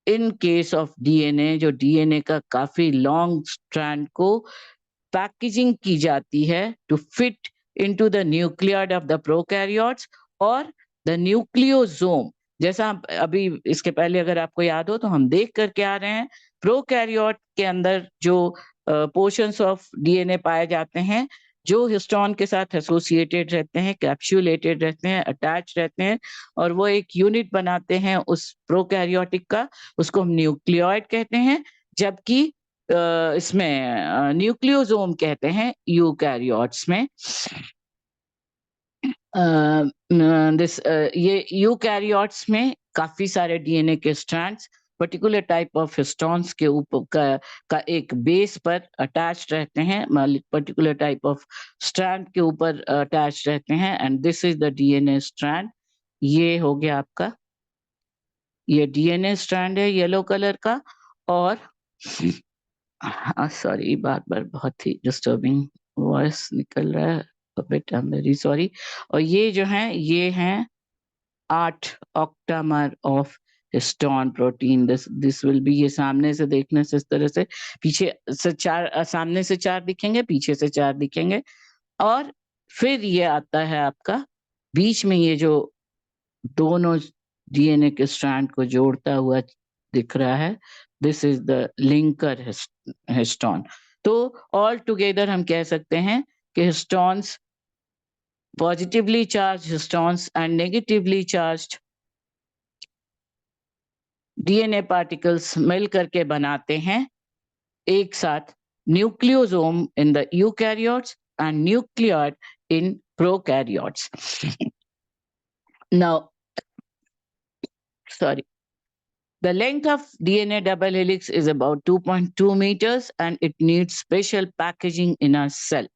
in case of DNA. जो डीएनए का काफी लॉन्ग स्ट्रैंड को पैकेजिंग की जाती है to fit into the nucleoid of the prokaryotes और द न्यूक्लियोसोम। जैसा अभी इसके पहले अगर आपको याद हो तो हम देख करके आ रहे हैं प्रोकैरियोट के अंदर जो पोर्शंस ऑफ डीएनए पाए जाते हैं जो हिस्टोन के साथ एसोसिएटेड रहते हैं, कैप्सुलेटेड रहते हैं, अटैच रहते हैं और वो एक यूनिट बनाते हैं उस प्रोकैरियोटिक का, उसको हम न्यूक्लियोइड कहते हैं। जबकि इसमें न्यूक्लियोसोम कहते हैं यूकैरियोट्स में। ये यूकैरियोट्स में काफी सारे डीएनए के strands particular type of histones के ऊपर का एक बेस पर अटैच रहते हैं, पर्टिकुलर टाइप ऑफ स्ट्रैंड के ऊपर अटैच रहते हैं and this is the DNA strand. ये हो गया आपका, ये डीएनए स्ट्रैंड है येलो कलर का। और सॉरी बार बार बहुत ही डिस्टर्बिंग वॉइस निकल रहा है, bit I am very sorry. और ये जो है ये हैं 8 octamer of histone protein. This will be, ये सामने से देखने से इस तरह से, पीछे से 4 सामने से 4 दिखेंगे, पीछे से 4 दिखेंगे। और फिर ये आता है आपका बीच में ये जो दोनों डीएनए के स्ट्रैंड को जोड़ता हुआ दिख रहा है, this is the linker histone. तो ऑल टुगेदर हम कह सकते हैं कि histones, positively charge histones and negatively charged DNA particles मिल करके बनाते हैं एक साथ nucleosome in the eukaryotes and nucleoid in prokaryotes. Now sorry, the length of DNA double helix is about 2.2 meters and it needs special packaging in a cell.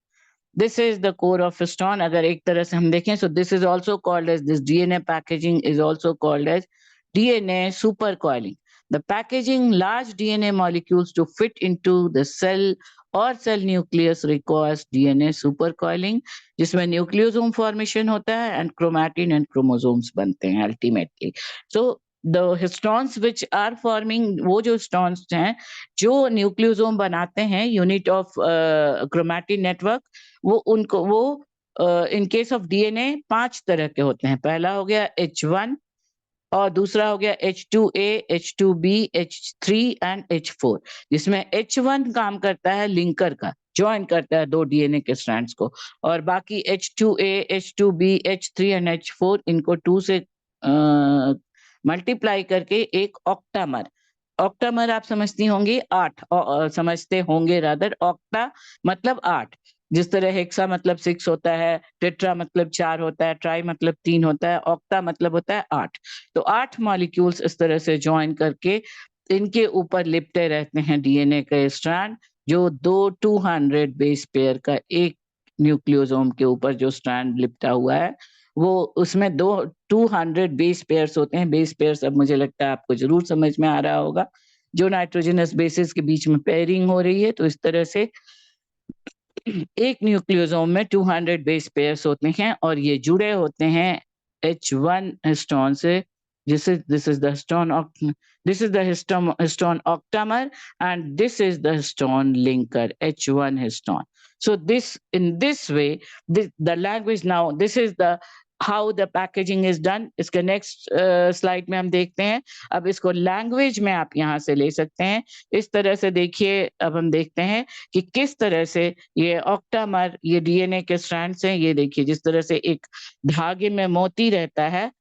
This is the core of histone. अगर एक तरह से हम देखें, so this is also called as, this DNA packaging is also called as DNA supercoiling. The packaging large DNA molecules to fit into the cell or cell nucleus requires DNA supercoiling, जिसमें nucleosome formation होता है and chromatin and chromosomes बनते हैं ultimately. So the histones which are forming, वो जो histones हैं जो nucleosome बनाते हैं, यूनिट ऑफ क्रोमैटिन नेटवर्क, वो इन केस ऑफ डीएनए 5 तरह के होते हैं। पहला हो गया H1, और दूसरा हो गया H2A, H2B, H3 and H4, जिसमें H1 काम करता है लिंकर का, ज्वाइन करता है दो डीएनए के स्ट्रैंड्स को, और बाकी H2A, H2B, H3 and H4 इनको 2 से मल्टीप्लाई करके एक ऑक्टामर, ऑक्टामर आप समझती होंगी 8, समझते होंगे रादर, ऑक्टा मतलब 8, जिस तरह हेक्सा मतलब 6 होता है, टेट्रा मतलब 4 होता है, ट्राई मतलब 3 होता है, ऑक्टा मतलब होता है 8। तो 8 मॉलिक्यूल्स इस तरह से जॉइन करके इनके ऊपर लिपटे रहते हैं डीएनए के स्ट्रैंड, जो 200 बेस पेयर का एक न्यूक्लियोसोम के ऊपर जो स्ट्रैंड लिपटा हुआ है, वो उसमें 200 बेस पेयर्स होते हैं। बेस पेयर्स अब मुझे लगता है आपको ज़रूर समझ में आ रहा होगा, जो नाइट्रोजनस बेसेस के बीच में पेयरिंग हो रही है, तो इस तरह से एक न्यूक्लियोसोम में 200 बेस पेयर्स होते हैं और ये जुड़े होते हैं H1 हिस्टोन से। This is the histone octamer, and this is the histone linker, H1 histone. So in this way, the language now, this is the how the packaging is done. इसके next slide में हम देखते हैं। अब इसको language में आप यहाँ से ले सकते हैं। इस तरह से देखिए, अब हम देखते हैं कि किस तरह से ये ऑक्टामर, ये डीएनए के स्ट्रैंड्स हैं। ये देखिए, जिस तरह से एक धागे में मोती रहता है,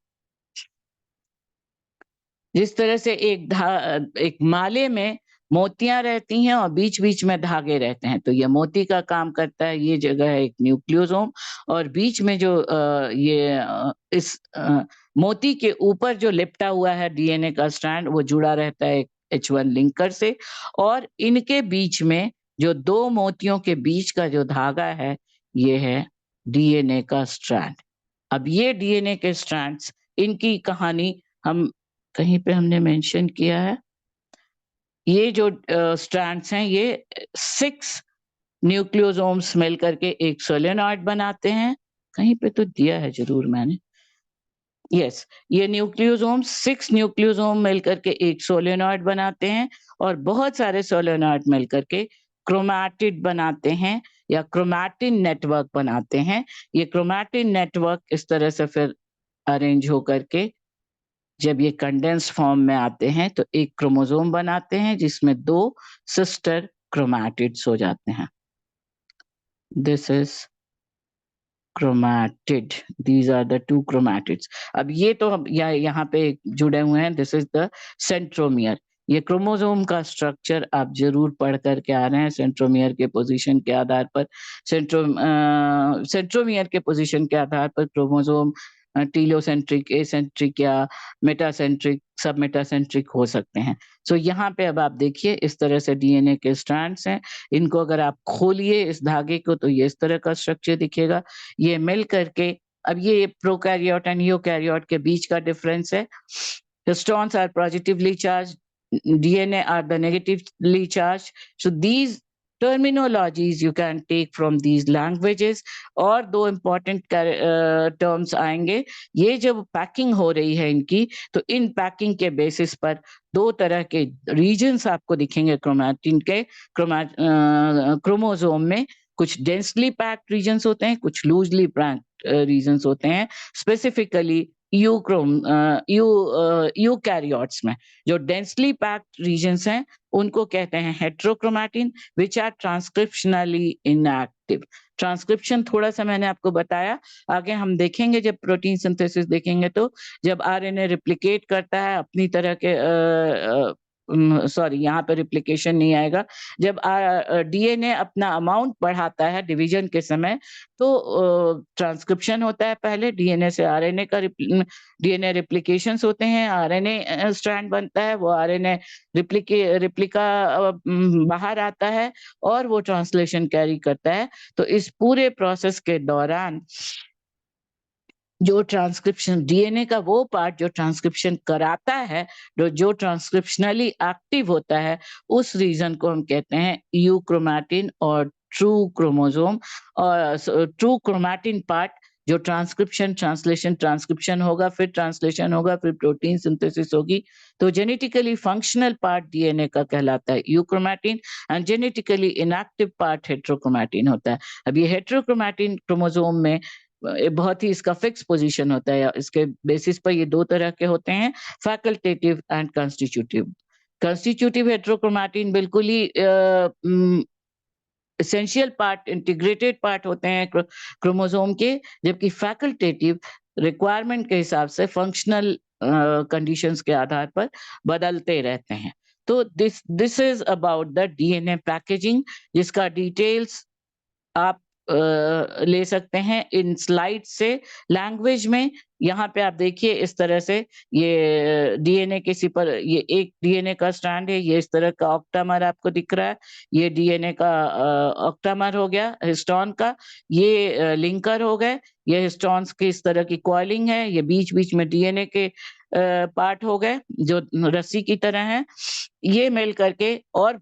जिस तरह से एक माले में मोतियां रहती हैं और बीच-बीच में धागे रहते हैं, तो ये मोती का काम करता है। ये जगह है एक न्यूक्लियोसोम, और बीच में जो इस मोती के ऊपर जो लिपटा हुआ है डीएनए का स्ट्रैंड, वो जुड़ा रहता है एक H1 लिंकर से, और इनके बीच में जो 2 मोतियों के बीच का जो धागा है, ये है डीएनए का स्ट्रैंड। अब ये डीएनए के स्ट्रैंड्स, इनकी कहानी हम कहीं पे हमने मेंशन किया है। ये जो स्ट्रैंड्स हैं, ये 6 न्यूक्लियोसोम्स मिल करके एक सोलेनॉइड बनाते हैं। कहीं पे तो दिया है ज़रूर मैंने। यस, ये न्यूक्लियोसोम 6 न्यूक्लियोसोम मिलकर के एक सोलेनॉइड बनाते हैं, और बहुत सारे सोलेनॉइड मिलकर के क्रोमैटिड बनाते हैं या क्रोमैटिन नेटवर्क बनाते हैं। ये क्रोमैटिन नेटवर्क इस तरह से फिर अरेंज होकर के जब ये कंडेंस्ड फॉर्म में आते हैं, तो एक क्रोमोसोम बनाते हैं जिसमें 2 सिस्टर क्रोमैटिड्स हो जाते हैं। This is chromatid, these are the 2 chromatids. अब ये तो हम यहाँ पे जुड़े हुए हैं, दिस इज द सेंट्रोमियर। ये क्रोमोसोम का स्ट्रक्चर आप जरूर पढ़ करके आ रहे हैं। सेंट्रोमियर के पोजीशन के आधार पर, सेंट्रोमियर के पोजीशन के आधार पर क्रोमोसोम टीलोसेंट्रिक, एसेंट्रिक या मेटासेंट्रिक, सब मेटासेंट्रिक हो सकते हैं। सो यहाँ पे अब आप देखिए, इस तरह से डीएनए के स्ट्रैंड्स हैं। इनको अगर आप खोलिए इस धागे को, तो ये इस तरह का स्ट्रक्चर दिखेगा। ये मिल करके, अब ये प्रोकैरियोट एंड यूकैरियोट के बीच का डिफरेंस है। Histones are positively charged, DNA are the negatively charged. So these terminologies you can take from these languages। और 2 important terms आएंगे। ये जब पैकिंग हो रही है इनकी, तो इन पैकिंग के बेसिस पर 2 तरह के रीजन्स आपको दिखेंगे क्रोमैटिन के, क्रोमोसोम में। कुछ डेंसली पैक्ड रीजन्स होते हैं, कुछ लूजली पैक्ड रीजन्स होते हैं। स्पेसिफिकली यूकैरियोट्स में जो डेंसली पैक्ड रीजन्स हैं, उनको कहते हैं heterochromatin, which are transcriptionally inactive. Transcription थोड़ा सा मैंने आपको बताया, आगे हम देखेंगे जब प्रोटीन सिंथेसिस देखेंगे, तो जब आरएनए रिप्लिकेट करता है अपनी तरह के सॉरी, यहाँ पे रिप्लिकेशन नहीं आएगा। जब डीएनए अपना अमाउंट बढ़ाता है डिवीजन के समय, तो ट्रांसक्रिप्शन होता है पहले, डीएनए से आरएनए का डीएनए रिप्लिकेशंस होते हैं, आरएनए स्ट्रैंड बनता है, वो आरएनए रिप्लिका बाहर आता है और वो ट्रांसलेशन कैरी करता है। तो इस पूरे प्रोसेस के दौरान जो ट्रांसक्रिप्शन, डीएनए का वो पार्ट जो ट्रांसक्रिप्शन कराता है, जो ट्रांसक्रिप्शनली एक्टिव होता है, उस रीजन को हम कहते हैं यूक्रोमैटिन और ट्रू क्रोमोसोम। और ट्रू क्रोमैटिन पार्ट जो ट्रांसक्रिप्शन, ट्रांसलेशन, ट्रांसक्रिप्शन होगा, फिर ट्रांसलेशन होगा, फिर प्रोटीन सिंथेसिस होगी, तो जेनेटिकली फंक्शनल पार्ट डीएनए का कहलाता है euchromatin, and genetically inactive part heterochromatin होता है। अब ये हेटेरोक्रोमैटिन क्रोमोसोम में बहुत ही इसका फिक्स पोजीशन होता है, इसके बेसिस पर ये 2 तरह के होते हैं, facultative and constitutive. Constitutive heterochromatin बिल्कुल ही एसेंशियल पार्ट, इंटीग्रेटेड पार्ट होते हैं क्रोमोसोम के, जबकि फैकल्टेटिव रिक्वायरमेंट के हिसाब से फंक्शनल कंडीशंस के आधार पर बदलते रहते हैं। तो this is about the DNA packaging, जिसका डिटेल्स आप ले सकते हैं इन स्लाइड से लैंग्वेज में। यहाँ पे आप देखिए इस तरह से ये डीएनए किसी पर, ये एक डीएनए का स्ट्रैंड है, ये इस तरह का ऑक्टामर आपको दिख रहा है, ये डीएनए का ऑक्टामर हो गया हिस्टोन का, ये लिंकर हो गए, ये हिस्टोन्स की इस तरह की कॉइलिंग है, ये बीच-बीच में डीएनए के पार्ट हो गए जो रस्सी की तरह हैं। ये मिल करके और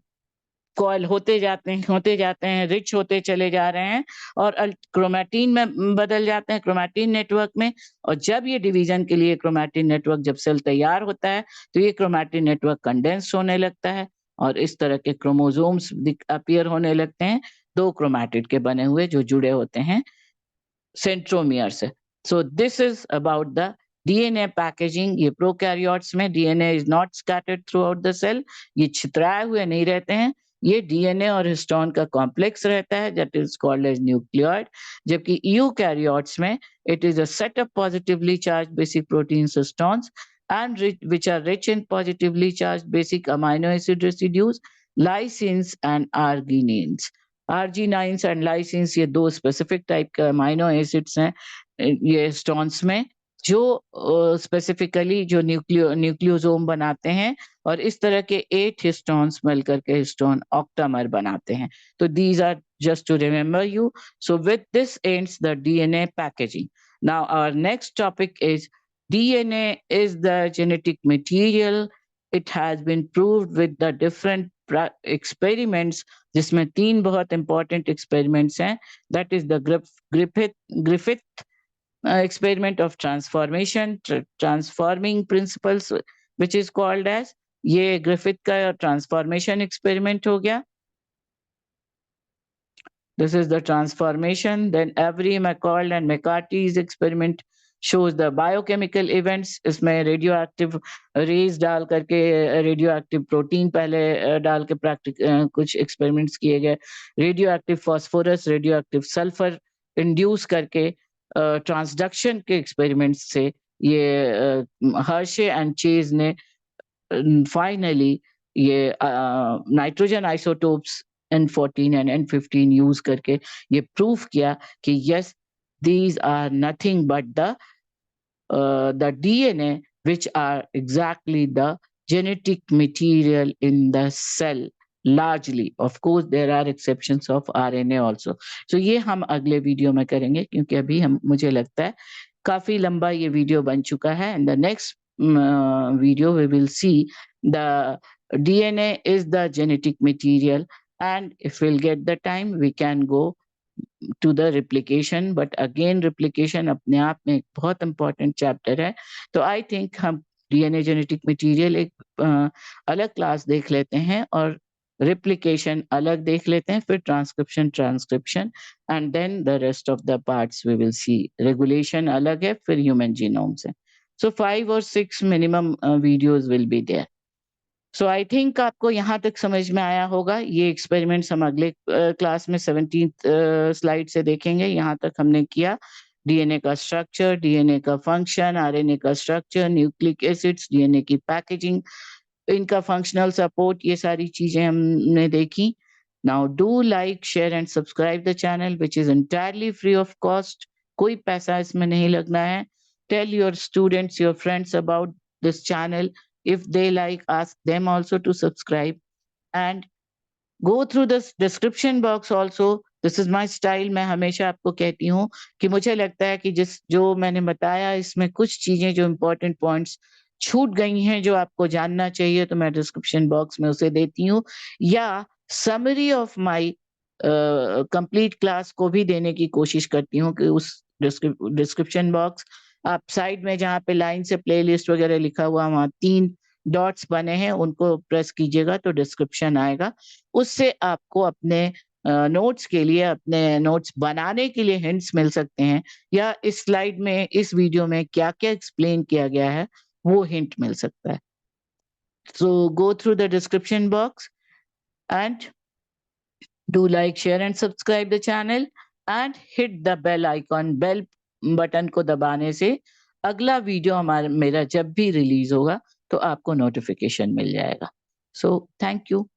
कॉइल होते जाते हैं, रिच होते चले जा रहे हैं और क्रोमैटिन में बदल जाते हैं, क्रोमैटिन नेटवर्क में। और जब ये डिवीजन के लिए क्रोमैटिन नेटवर्क, जब सेल तैयार होता है, तो ये क्रोमैटिन नेटवर्क कंडेंस्ड होने लगता है और इस तरह के क्रोमोसोम्स अपीयर होने लगते हैं, 2 क्रोमैटिड के बने हुए जो जुड़े होते हैं सेंट्रोमियर से। So this is about the DNA packaging. ये प्रोकैरियोट्स में DNA is not scattered throughout the cell, ये छितराए हुए नहीं रहते हैं, ये डीएनए और हिस्टोन का कॉम्प्लेक्स रहता है, that is called as nucleoid. जबकि यूकैरियोट्स में it is a set of positively charge basic protein histones and which are rich in positively charged basic amino acid residues, lysines and arginines. Arginines and lysines ये 2 specific type के amino acids हैं ये histones में, जो specifically जो nucleosome बनाते हैं और इस तरह के 8 हिस्टोन्स मिलकर के हिस्टोन ऑक्टामर बनाते हैं। तो these are just to remember you. So with this ends the DNA packaging. Now our next topic is DNA is the genetic material. It has been proved with the different experiments, जिसमें 3 बहुत important experiments हैं, that is the Griffith experiment of transformation, transforming principles, which is called as, ये Griffith का transformation experiment हो गया। This is the transformation. Then Avery, McCall and McCarthy's experiment shows the biochemical events. इसमें radioactive raise डाल करके radioactive protein पहले डाल के कुछ एक्सपेरिमेंट्स किए गए, radioactive phosphorus, radioactive sulphur induce करके ट्रांसडक्शन के एक्सपेरिमेंट्स से ये हर्शे एंड चेज ने फाइनली ये nitrogen isotopes N14 and N15 use करके ये प्रूफ किया कि yes, these are nothing but the DNA which are exactly the genetic material in the cell largely. Of course there are exceptions of RNA also. So ये हम अगले video में करेंगे, क्योंकि अभी मुझे लगता है काफी लंबा ये वीडियो बन चुका है। In the next video we will see the DNA is the genetic material, and if we'll get the time we can go to the replication, but again replication अपने आप में एक बहुत important chapter है। तो I think हम DNA genetic material एक अलग क्लास देख लेते हैं और replication अलग देख लेते हैं, फिर transcription and then the rest of the parts we will see। regulation अलग है, फिर human genome से। So 5 or 6 minimum videos will be there। So I think आपको यहाँ तक समझ में आया होगा। ये एक्सपेरिमेंट्स हम अगले क्लास में 17th स्लाइड से देखेंगे। यहाँ तक हमने किया डीएनए का स्ट्रक्चर, डीएनए का फंक्शन, आरएनए का स्ट्रक्चर, न्यूक्लिक एसिड्स, डीएनए की पैकेजिंग, इनका फंक्शनल सपोर्ट, ये सारी चीजें हमने देखी। Now do like, share and subscribe the channel which is entirely free of cost. कोई पैसा इसमें नहीं लगना है। Tell your students, your friends about this channel. If they like, ask them also to subscribe and go through the description box also. This is my style। मैं हमेशा आपको कहती हूँ कि मुझे लगता है कि जो मैंने बताया इसमें कुछ चीजें जो important points छूट गई हैं, जो आपको जानना चाहिए, तो मैं डिस्क्रिप्शन बॉक्स में उसे देती हूँ, या summary of my complete class को भी देने की कोशिश करती हूँ कि उस डिस्क्रिप्शन बॉक्स आप साइड में जहाँ पे लाइन से प्लेलिस्ट वगैरह लिखा हुआ, वहाँ 3 डॉट्स बने हैं, उनको प्रेस कीजिएगा तो डिस्क्रिप्शन आएगा। उससे आपको अपने नोट्स के लिए, अपने नोट्स बनाने के लिए हिंट्स मिल सकते हैं, या इस स्लाइड में, इस वीडियो में क्या-क्या एक्सप्लेन किया गया है, वो हिंट मिल सकता है। So go through the description box and do like, share and subscribe the channel and hit the bell icon. Bell button को दबाने से अगला वीडियो मेरा जब भी रिलीज होगा तो आपको नोटिफिकेशन मिल जाएगा। So thank you.